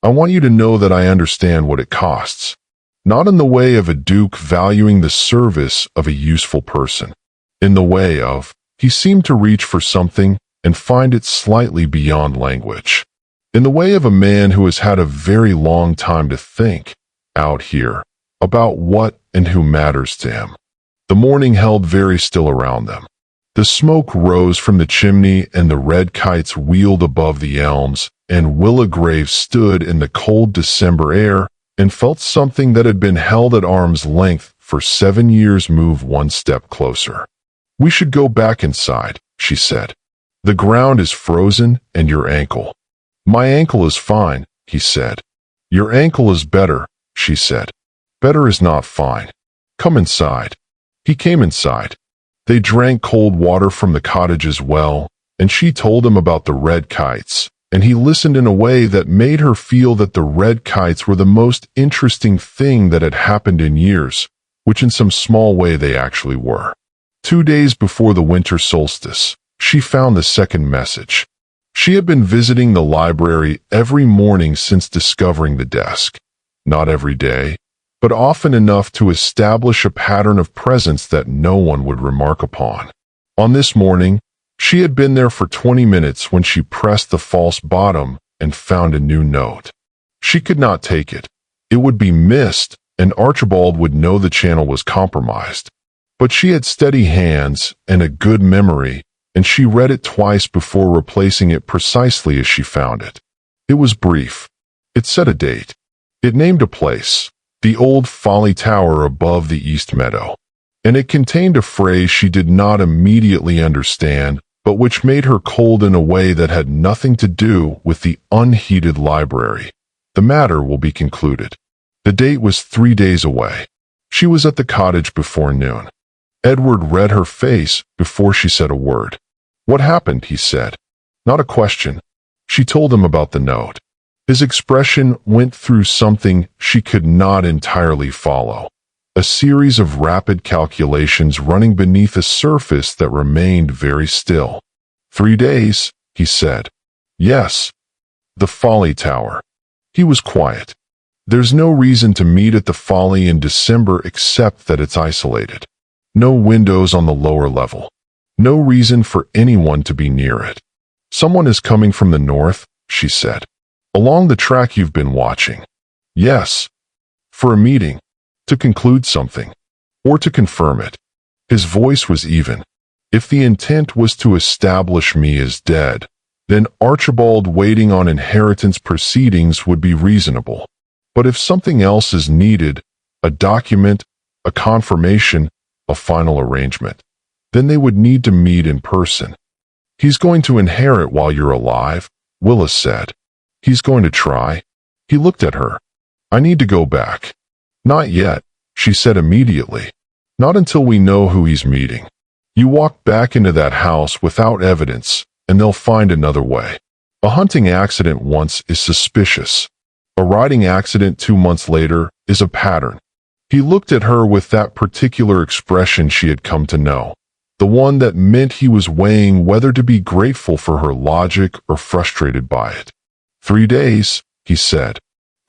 I want you to know that I understand what it costs. Not in the way of a duke valuing the service of a useful person. In the way of, he seemed to reach for something and find it slightly beyond language. In the way of a man who has had a very long time to think, out here, about what and who matters to him. The morning held very still around them. The smoke rose from the chimney and the red kites wheeled above the elms, and Willa Graves stood in the cold December air and felt something that had been held at arm's length for 7 years move one step closer. We should go back inside, she said. The ground is frozen and your ankle. My ankle is fine, he said. Your ankle is better, she said. Better is not fine. Come inside. He came inside. They drank cold water from the cottage's well, and she told him about the red kites, and he listened in a way that made her feel that the red kites were the most interesting thing that had happened in years, which in some small way they actually were. 2 days before the winter solstice, she found the second message. She had been visiting the library every morning since discovering the desk. Not every day, but often enough to establish a pattern of presence that no one would remark upon. On this morning, she had been there for 20 minutes when she pressed the false bottom and found a new note. She could not take it. It would be missed, and Archibald would know the channel was compromised. But she had steady hands and a good memory, and she read it twice before replacing it precisely as she found it. It was brief. It set a date. It named a place. The old Folly Tower above the East Meadow, and it contained a phrase she did not immediately understand, but which made her cold in a way that had nothing to do with the unheated library. The matter will be concluded. The date was 3 days away. She was at the cottage before noon. Edward read her face before she said a word. What happened, he said. Not a question. She told him about the note. His expression went through something she could not entirely follow, a series of rapid calculations running beneath a surface that remained very still. 3 days, he said. Yes. The Folly Tower. He was quiet. There's no reason to meet at the Folly in December except that it's isolated. No windows on the lower level. No reason for anyone to be near it. Someone is coming from the north, she said. Along the track you've been watching. Yes. For a meeting. To conclude something. Or to confirm it. His voice was even. If the intent was to establish me as dead, then Archibald waiting on inheritance proceedings would be reasonable. But if something else is needed, a document, a confirmation, a final arrangement, then they would need to meet in person. He's going to inherit while you're alive, Willa said. He's going to try. He looked at her. I need to go back. Not yet, she said immediately. Not until we know who he's meeting. You walk back into that house without evidence, and they'll find another way. A hunting accident once is suspicious. A riding accident 2 months later is a pattern. He looked at her with that particular expression she had come to know, the one that meant he was weighing whether to be grateful for her logic or frustrated by it. 3 days, he said.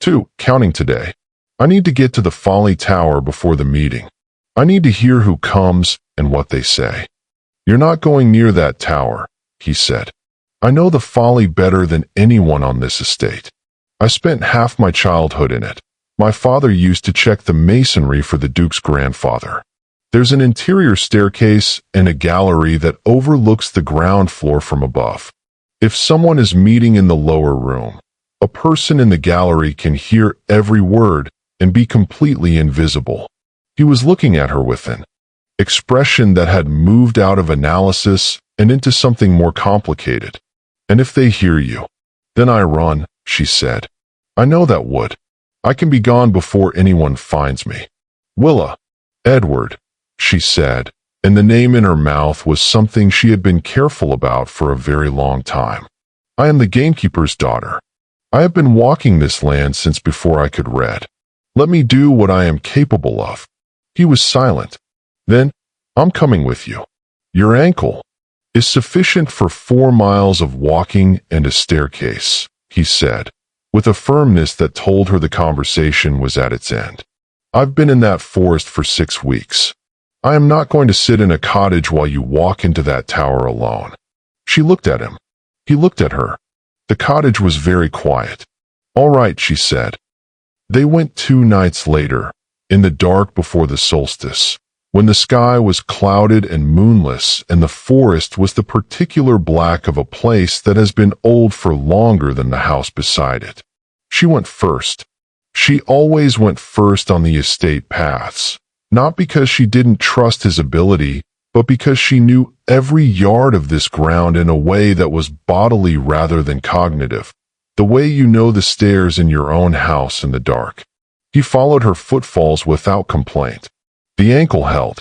2, counting today. I need to get to the Folly Tower before the meeting. I need to hear who comes and what they say. You're not going near that tower, he said. I know the Folly better than anyone on this estate. I spent half my childhood in it. My father used to check the masonry for the Duke's grandfather. There's an interior staircase and a gallery that overlooks the ground floor from above. If someone is meeting in the lower room, A person in the gallery can hear every word and be completely invisible. He was looking at her with an expression that had moved out of analysis and into something more complicated. "And if they hear you, then I run," she said. "I know that would. I can be gone before anyone finds me." "Willa." "Edward," she said, and the name in her mouth was something she had been careful about for a very long time. "I am the gamekeeper's daughter. I have been walking this land since before I could read. Let me do what I am capable of." He was silent. "Then, I'm coming with you. Your ankle is sufficient for 4 miles of walking and a staircase," he said, with a firmness that told her the conversation was at its end. "I've been in that forest for 6 weeks. I am not going to sit in a cottage while you walk into that tower alone." She looked at him. He looked at her. The cottage was very quiet. "All right," she said. They went 2 nights later, in the dark before the solstice, when the sky was clouded and moonless and the forest was the particular black of a place that has been old for longer than the house beside it. She went first. She always went first on the estate paths, not because she didn't trust his ability, but because she knew every yard of this ground in a way that was bodily rather than cognitive, the way you know the stairs in your own house in the dark. He followed her footfalls without complaint. The ankle held.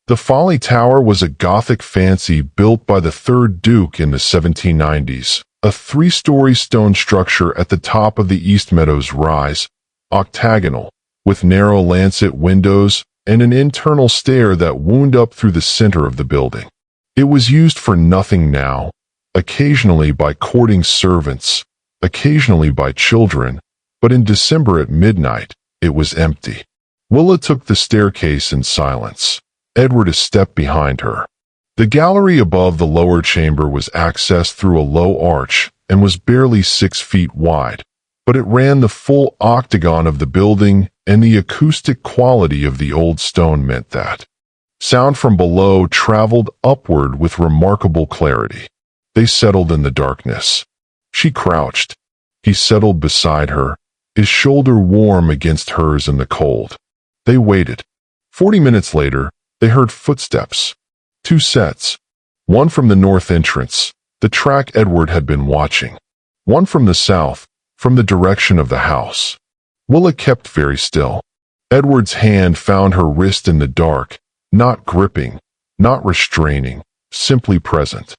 The Folly Tower was a Gothic fancy built by the 3rd Duke in the 1790s, a 3-story stone structure at the top of the East Meadows rise, octagonal, with narrow lancet windows and an internal stair that wound up through the center of the building. It was used for nothing now, occasionally by courting servants, occasionally by children, but in December at midnight, it was empty. Willa took the staircase in silence, Edward a step behind her. The gallery above the lower chamber was accessed through a low arch and was barely 6 feet wide, but it ran the full octagon of the building, and the acoustic quality of the old stone meant that sound from below traveled upward with remarkable clarity. They settled in the darkness. She crouched. He settled beside her, his shoulder warm against hers in the cold. They waited. 40 minutes later, they heard footsteps. 2 sets. One from the north entrance, the track Edward had been watching. One from the south, from the direction of the house. Willa kept very still. Edward's hand found her wrist in the dark, not gripping, not restraining, simply present.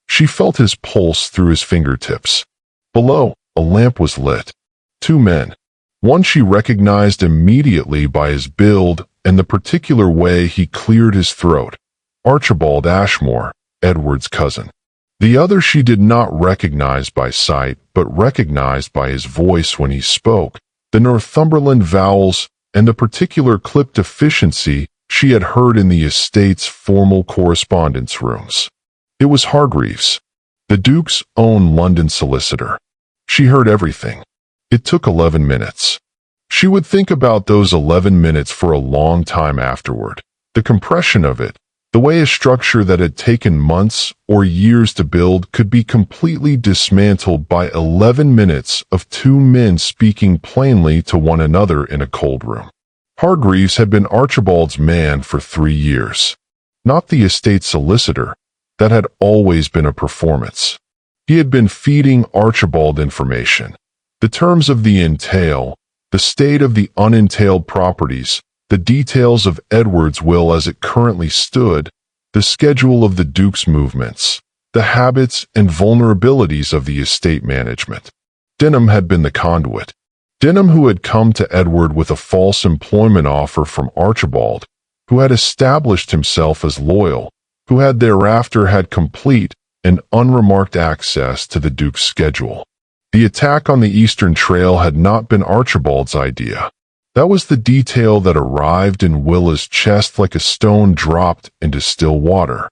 She felt his pulse through his fingertips. Below, a lamp was lit. 2 men. One she recognized immediately by his build and the particular way he cleared his throat. Archibald Ashmore, Edward's cousin. The other she did not recognize by sight, but recognized by his voice when he spoke, the Northumberland vowels, and the particular clipped efficiency she had heard in the estate's formal correspondence rooms. It was Hargreaves, the Duke's own London solicitor. She heard everything. It took 11 minutes. She would think about those 11 minutes for a long time afterward. The compression of it, the way a structure that had taken months or years to build could be completely dismantled by 11 minutes of 2 men speaking plainly to one another in a cold room. Hargreaves had been Archibald's man for 3 years. Not the estate solicitor. That had always been a performance. He had been feeding Archibald information. The terms of the entail, the state of the unentailed properties, the details of Edward's will as it currently stood, the schedule of the Duke's movements, the habits and vulnerabilities of the estate management. Denham had been the conduit. Denham, who had come to Edward with a false employment offer from Archibald, who had established himself as loyal, who had thereafter had complete and unremarked access to the Duke's schedule. The attack on the Eastern Trail had not been Archibald's idea. That was the detail that arrived in Willa's chest like a stone dropped into still water,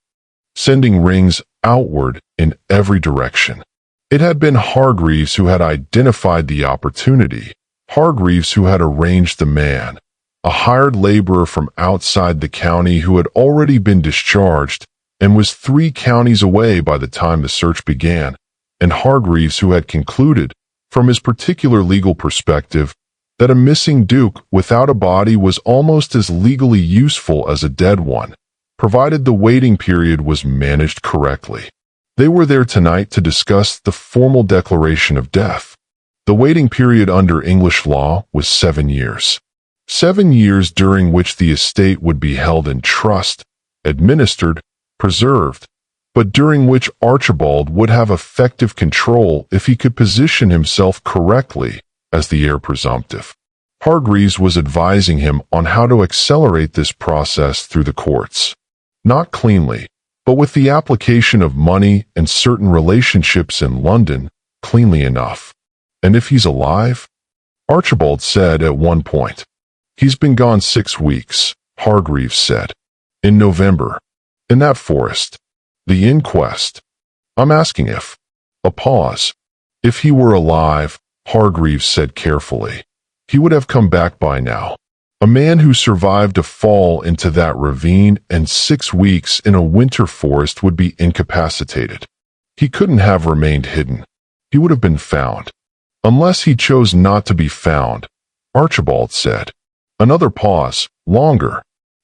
sending rings outward in every direction. It had been Hargreaves who had identified the opportunity, Hargreaves who had arranged the man, a hired laborer from outside the county who had already been discharged and was 3 counties away by the time the search began, and Hargreaves who had concluded, From his particular legal perspective, that a missing duke without a body was almost as legally useful as a dead one, provided the waiting period was managed correctly. They were there tonight to discuss the formal declaration of death. The waiting period under English law was 7 years. 7 years during which the estate would be held in trust, administered, preserved, but during which Archibald would have effective control if he could position himself correctly as the heir presumptive. Hargreaves was advising him on how to accelerate this process through the courts. Not cleanly, but with the application of money and certain relationships in London, cleanly enough. And if he's alive? Archibald said at one point. He's been gone 6 weeks, Hargreaves said. In November. In that forest. The inquest. I'm asking if. A pause. If he were alive, Hargreaves said carefully, he would have come back by now. A man who survived a fall into that ravine and 6 weeks in a winter forest would be incapacitated. He couldn't have remained hidden. He would have been found. Unless he chose not to be found, Archibald said. Another pause, longer.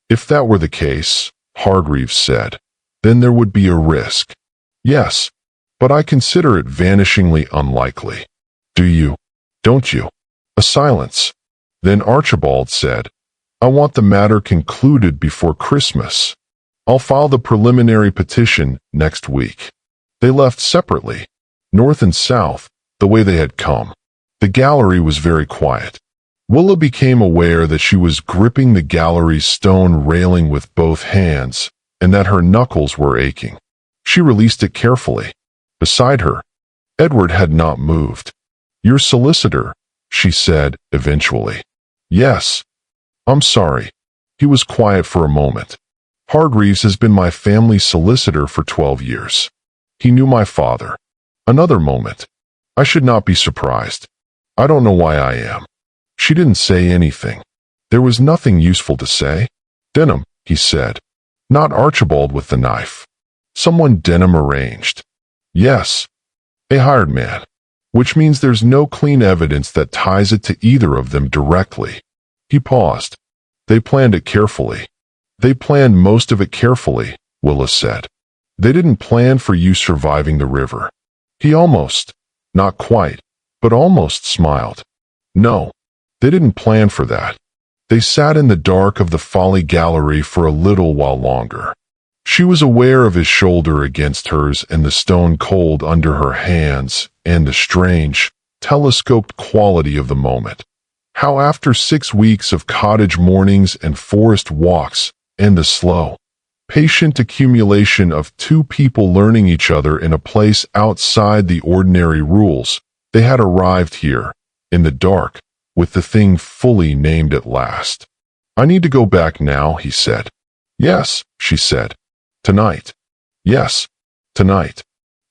If that were the case, Hargreaves said, then there would be a risk. Yes, but I consider it vanishingly unlikely. Do you? Don't you? A silence. Then Archibald said, I want the matter concluded before Christmas. I'll file the preliminary petition next week. They left separately, north and south, the way they had come. The gallery was very quiet. Willa became aware that she was gripping the gallery's stone railing with both hands, and that her knuckles were aching. She released it carefully. Beside her, Edward had not moved. Your solicitor, she said, eventually. Yes. I'm sorry. He was quiet for a moment. Hargreaves has been my family solicitor for 12 years. He knew my father. Another moment. I should not be surprised. I don't know why I am. She didn't say anything. There was nothing useful to say. Denham, he said. Not Archibald with the knife. Someone Denham arranged. Yes. A hired man. Which means there's no clean evidence that ties it to either of them directly. He paused. They planned it carefully. They planned most of it carefully, Willa said. They didn't plan for you surviving the river. He almost, not quite, but almost smiled. No, they didn't plan for that. They sat in the dark of the Folly Gallery for a little while longer. She was aware of his shoulder against hers and the stone cold under her hands and the strange, telescoped quality of the moment. How after 6 weeks of cottage mornings and forest walks and the slow, patient accumulation of 2 people learning each other in a place outside the ordinary rules, they had arrived here, in the dark, with the thing fully named at last. I need to go back now, he said. Yes, she said. Tonight. Yes, tonight.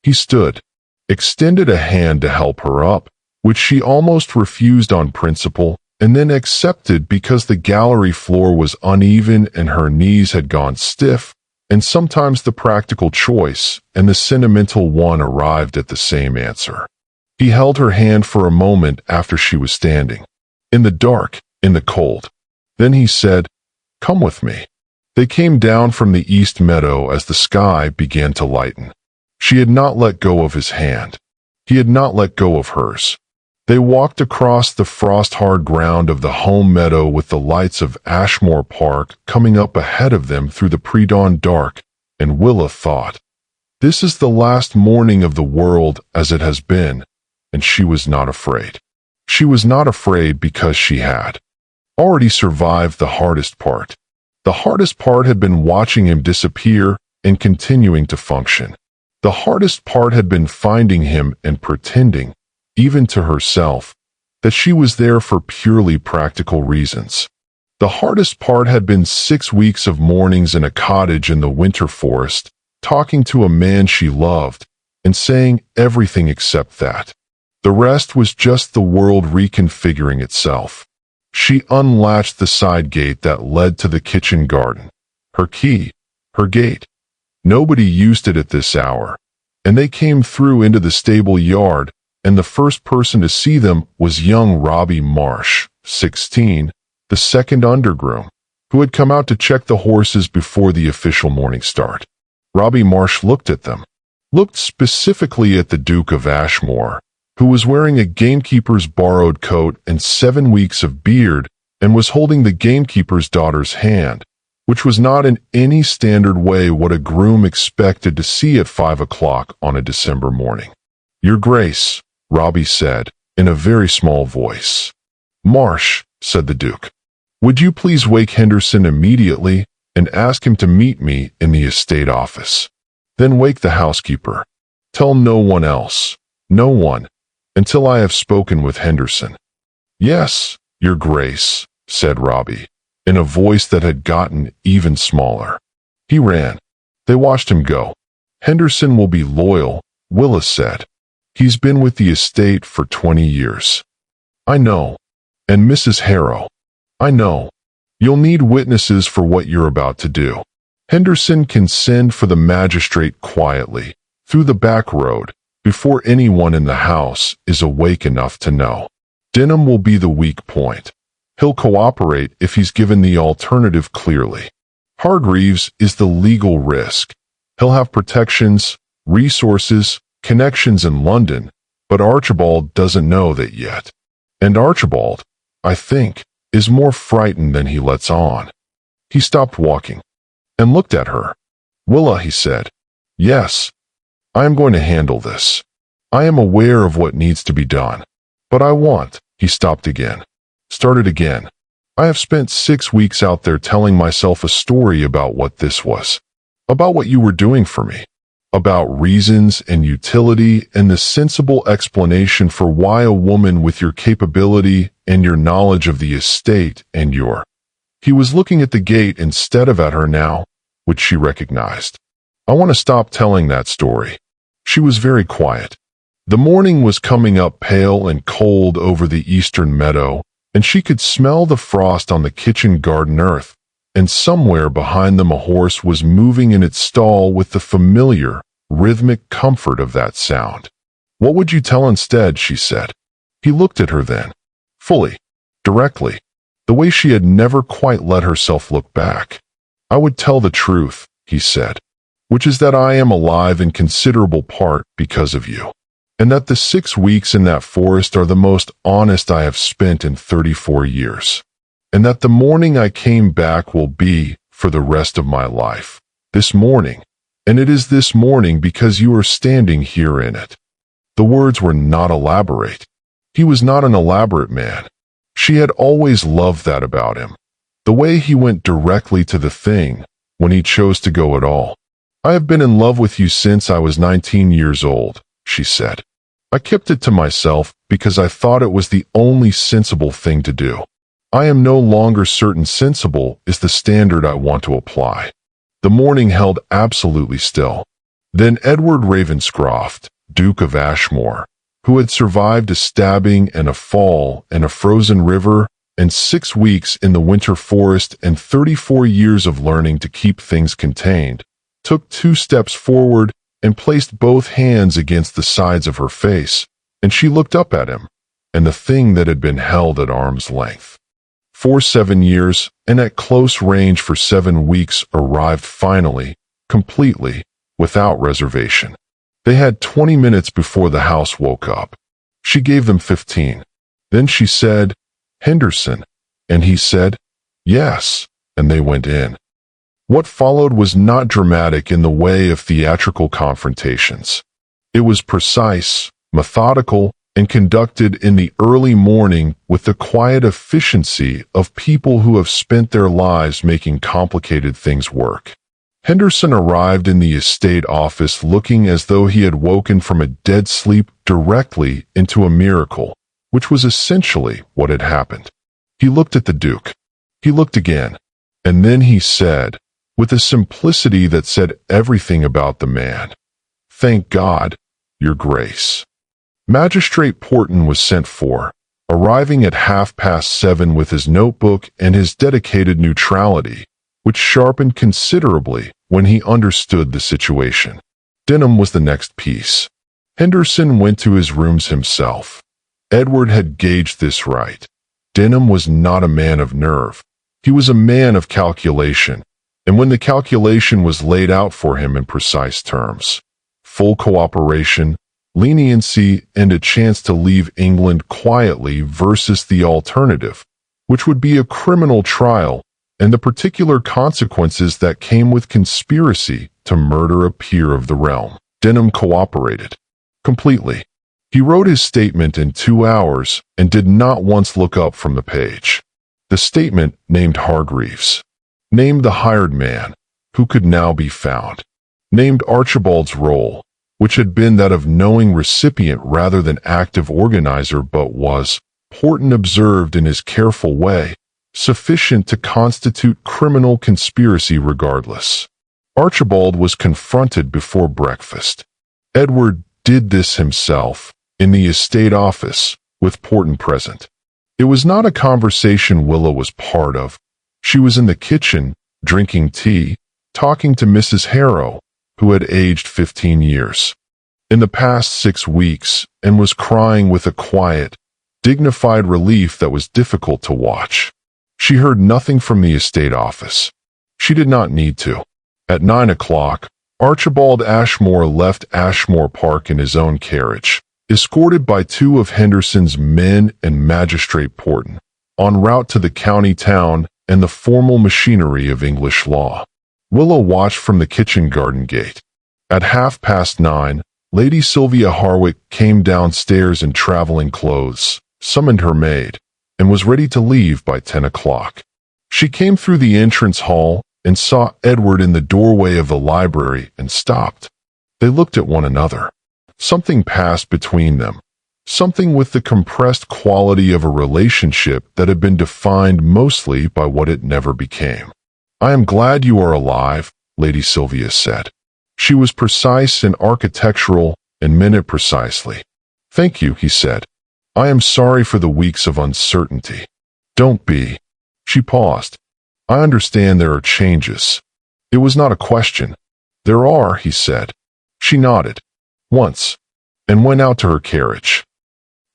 He stood, extended a hand to help her up, which she almost refused on principle, and then accepted because the gallery floor was uneven and her knees had gone stiff, and sometimes the practical choice and the sentimental one arrived at the same answer. He held her hand for a moment after she was standing. In the dark, in the cold. Then he said, Come with me. They came down from the east meadow as the sky began to lighten. She had not let go of his hand. He had not let go of hers. They walked across the frost-hard ground of the home meadow with the lights of Ashmore Park coming up ahead of them through the pre-dawn dark, and Willa thought, This is the last morning of the world as it has been, and she was not afraid. She was not afraid because she had already survived the hardest part. The hardest part had been watching him disappear and continuing to function. The hardest part had been finding him and pretending, even to herself, that she was there for purely practical reasons. The hardest part had been 6 weeks of mornings in a cottage in the winter forest, talking to a man she loved, and saying everything except that. The rest was just the world reconfiguring itself. She unlatched the side gate that led to the kitchen garden. Her key, her gate. Nobody used it at this hour, and they came through into the stable yard, and the first person to see them was young Robbie Marsh, 16, the second undergroom, who had come out to check the horses before the official morning start. Robbie Marsh looked at them, looked specifically at the Duke of Ashmore, who was wearing a gamekeeper's borrowed coat and 7 weeks of beard and was holding the gamekeeper's daughter's hand, which was not in any standard way what a groom expected to see at 5 o'clock on a December morning. "Your Grace," Robbie said, in a very small voice. "Marsh," said the Duke, "would you please wake Henderson immediately and ask him to meet me in the estate office? Then wake the housekeeper. Tell no one else, no one, until I have spoken with Henderson." "Yes, Your Grace," said Robbie, in a voice that had gotten even smaller. He ran. They watched him go. "Henderson will be loyal," Willa said. "He's been with the estate for 20 years. "I know. And Mrs. Harrow. I know. You'll need witnesses for what you're about to do. Henderson can send for the magistrate quietly, through the back road, before anyone in the house is awake enough to know. Denham will be the weak point. He'll cooperate if he's given the alternative clearly. Hargreaves is the legal risk. He'll have protections, resources, connections in London, but Archibald doesn't know that yet. And Archibald, I think, is more frightened than he lets on." He stopped walking and looked at her. "Willa," he said. "Yes, I am going to handle this. I am aware of what needs to be done. But I want—" He stopped again. Started again. "I have spent 6 weeks out there telling myself a story about what this was. About what you were doing for me. About reasons and utility and the sensible explanation for why a woman with your capability and your knowledge of the estate and your—" He was looking at the gate instead of at her now, which she recognized. "I want to stop telling that story." She was very quiet. The morning was coming up pale and cold over the eastern meadow, and she could smell the frost on the kitchen garden earth, and somewhere behind them a horse was moving in its stall with the familiar, rhythmic comfort of that sound. "What would you tell instead?" she said. He looked at her then, fully, directly, the way she had never quite let herself look back. "I would tell the truth," he said, "which is that I am alive in considerable part because of you, and that the 6 weeks in that forest are the most honest I have spent in 34 years, and that the morning I came back will be, for the rest of my life, this morning, and it is this morning because you are standing here in it." The words were not elaborate. He was not an elaborate man. She had always loved that about him, the way he went directly to the thing, when he chose to go at all. "I have been in love with you since I was 19 years old," she said. "I kept it to myself because I thought it was the only sensible thing to do. I am no longer certain sensible is the standard I want to apply." The morning held absolutely still. Then Edward Ravenscroft, Duke of Ashmore, who had survived a stabbing and a fall and a frozen river and 6 weeks in the winter forest and 34 years of learning to keep things contained, took 2 steps forward and placed both hands against the sides of her face, and she looked up at him, and the thing that had been held at arm's length for 7 years and at close range for 7 weeks arrived finally, completely, without reservation. They had 20 minutes before the house woke up. She gave them 15. Then she said, "Henderson," and he said, "Yes," and they went in. What followed was not dramatic in the way of theatrical confrontations. It was precise, methodical, and conducted in the early morning with the quiet efficiency of people who have spent their lives making complicated things work. Henderson arrived in the estate office looking as though he had woken from a dead sleep directly into a miracle, which was essentially what had happened. He looked at the Duke. He looked again, and then he said, with a simplicity that said everything about the man, "Thank God, Your Grace." Magistrate Porton was sent for, arriving at 7:30 with his notebook and his dedicated neutrality, which sharpened considerably when he understood the situation. Denham was the next piece. Henderson went to his rooms himself. Edward had gauged this right. Denham was not a man of nerve. He was a man of calculation, and when the calculation was laid out for him in precise terms, full cooperation, leniency, and a chance to leave England quietly versus the alternative, which would be a criminal trial, and the particular consequences that came with conspiracy to murder a peer of the realm. Denham cooperated. Completely. He wrote his statement in 2 hours and did not once look up from the page. The statement named Hargreaves, named the hired man, who could now be found, named Archibald's role, which had been that of knowing recipient rather than active organizer, but was, Porton observed in his careful way, sufficient to constitute criminal conspiracy regardless. Archibald was confronted before breakfast. Edward did this himself, in the estate office, with Porton present. It was not a conversation Willa was part of. She was in the kitchen, drinking tea, talking to Mrs. Harrow, who had aged 15 years in the past 6 weeks, and was crying with a quiet, dignified relief that was difficult to watch. She heard nothing from the estate office. She did not need to. At 9 o'clock, Archibald Ashmore left Ashmore Park in his own carriage, escorted by 2 of Henderson's men and Magistrate Porton, en route to the county town and the formal machinery of English law. Willa watched from the kitchen garden gate. At 9:30, Lady Sylvia Harwick came downstairs in traveling clothes, summoned her maid, and was ready to leave by 10 o'clock. She came through the entrance hall and saw Edward in the doorway of the library and stopped. They looked at one another. Something passed between them, something with the compressed quality of a relationship that had been defined mostly by what it never became. "I am glad you are alive," Lady Sylvia said. She was precise and architectural and meant it precisely. "Thank you," he said. "I am sorry for the weeks of uncertainty." "Don't be." She paused. "I understand there are changes." It was not a question. "There are," he said. She nodded. "Once," and went out to her carriage.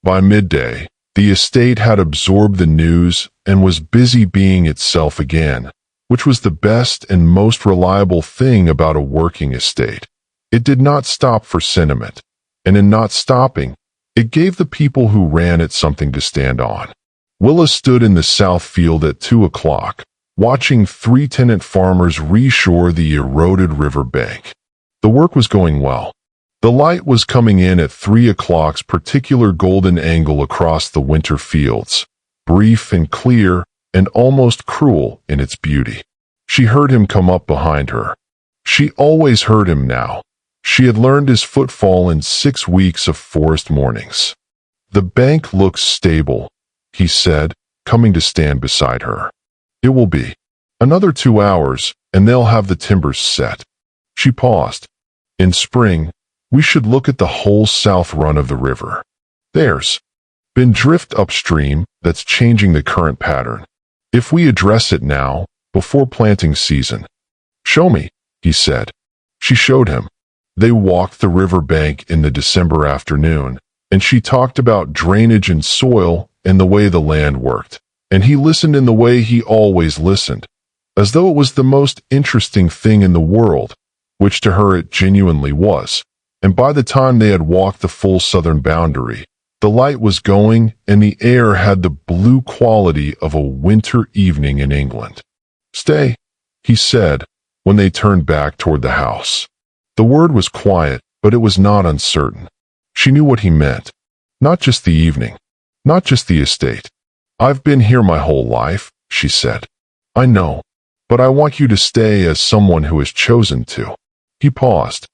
By midday, the estate had absorbed the news and was busy being itself again, which was the best and most reliable thing about a working estate. It did not stop for sentiment, and in not stopping, it gave the people who ran it something to stand on. Willa stood in the south field at 2 o'clock, watching 3 tenant farmers reshore the eroded river bank. The work was going well. The light was coming in at 3 o'clock's particular golden angle across the winter fields, brief and clear and almost cruel in its beauty. She heard him come up behind her. She always heard him now. She had learned his footfall in 6 weeks of forest mornings. "The bank looks stable," he said, coming to stand beside her. "It will be. Another 2 hours, and they'll have the timbers set." She paused. "In spring, we should look at the whole south run of the river. There's been drift upstream that's changing the current pattern. If we address it now, before planting season." "Show me," he said. She showed him. They walked the river bank in the December afternoon, and she talked about drainage and soil and the way the land worked, and he listened in the way he always listened, as though it was the most interesting thing in the world, which to her it genuinely was. And by the time they had walked the full southern boundary, the light was going and the air had the blue quality of a winter evening in England. "Stay," he said, when they turned back toward the house. The word was quiet, but it was not uncertain. She knew what he meant. Not just the evening. Not just the estate. "I've been here my whole life," she said. "I know. But I want you to stay as someone who has chosen to." He paused.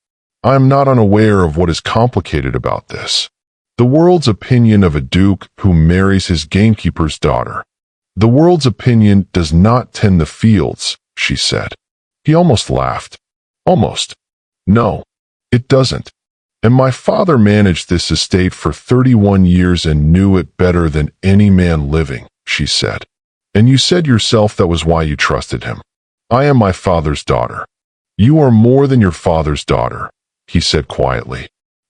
"I am not unaware of what is complicated about this. The world's opinion of a duke who marries his gamekeeper's daughter. The world's opinion does not tend the fields," she said. He almost laughed. "Almost. No, it doesn't. And my father managed this estate for 31 years and knew it better than any man living," she said. "And you said yourself that was why you trusted him." "I am my father's daughter." "You are more than your father's daughter," he said quietly.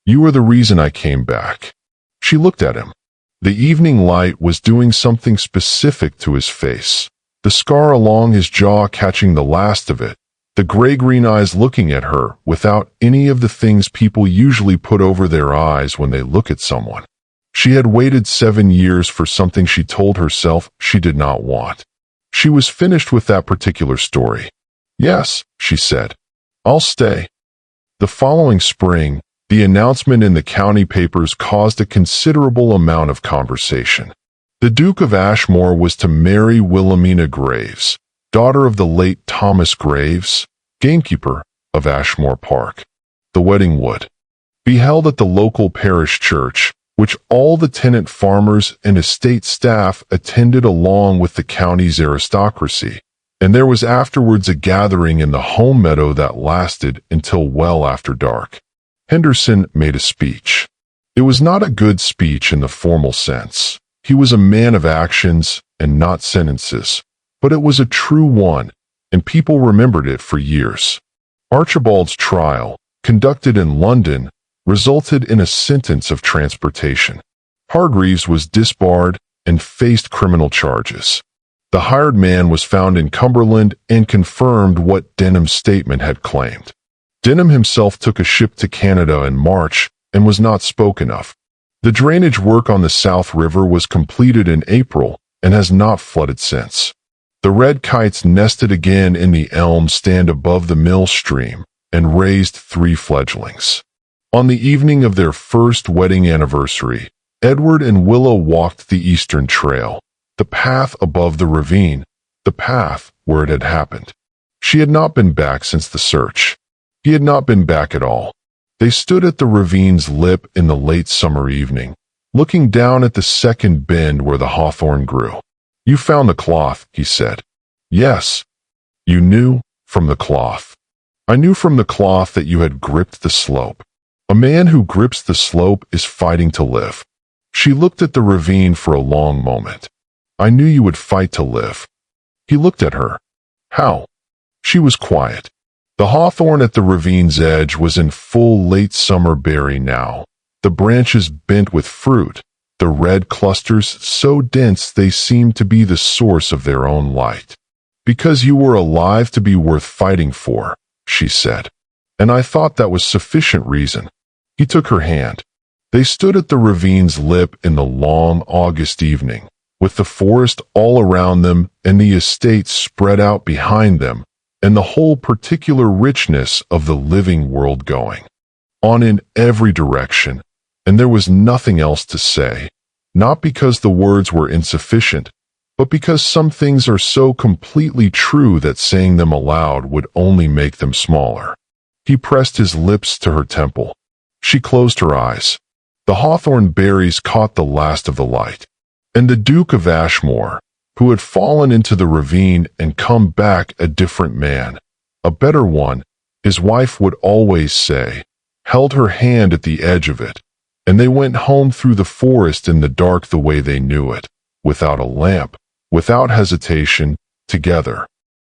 You are the reason I came back." She looked at him. The evening light was doing something specific to his face. The scar along his jaw catching the last of it, the gray-green eyes looking at her without any of the things people usually put over their eyes when they look at someone. She had waited 7 years for something she told herself she did not want. She was finished with that particular story. "Yes," she said. "I'll stay." The following spring, the announcement in the county papers caused a considerable amount of conversation. The Duke of Ashmore was to marry Willa Graves, daughter of the late Thomas Graves, gamekeeper of Ashmore Park. The wedding would be held at the local parish church, which all the tenant farmers and estate staff attended along with the county's aristocracy, and there was afterwards a gathering in the home meadow that lasted until well after dark. Henderson made a speech. It was not a good speech in the formal sense. He was a man of actions and not sentences, but it was a true one, and people remembered it for years. Archibald's trial, conducted in London, resulted in a sentence of transportation. Hargreaves was disbarred and faced criminal charges. The hired man was found in Cumberland and confirmed what Denham's statement had claimed. Denham himself took a ship to Canada in March and was not spoken of. The drainage work on the South River was completed in April and has not flooded since. The red kites nested again in the elm stand above the mill stream and raised 3 fledglings. On the evening of their first wedding anniversary, Edward and Willa walked the Eastern Trail, the path above the ravine, the path where it had happened. She had not been back since the search. He had not been back at all. They stood at the ravine's lip in the late summer evening, looking down at the second bend where the hawthorn grew. "You found the cloth," he said. "Yes." "You knew from the cloth." "I knew from the cloth that you had gripped the slope. A man who grips the slope is fighting to live." She looked at the ravine for a long moment. "I knew you would fight to live." He looked at her. "How?" She was quiet. The hawthorn at the ravine's edge was in full late summer berry now, the branches bent with fruit, the red clusters so dense they seemed to be the source of their own light. "Because you were alive to be worth fighting for," she said. "And I thought that was sufficient reason." He took her hand. They stood at the ravine's lip in the long August evening, with the forest all around them and the estate spread out behind them, and the whole particular richness of the living world going on in every direction, and there was nothing else to say, not because the words were insufficient, but because some things are so completely true that saying them aloud would only make them smaller. He pressed his lips to her temple. She closed her eyes. The hawthorn berries caught the last of the light, and the Duke of Ashmore, who had fallen into the ravine and come back a different man, a better one, his wife would always say, held her hand at the edge of it, and they went home through the forest in the dark the way they knew it, without a lamp, without hesitation, together.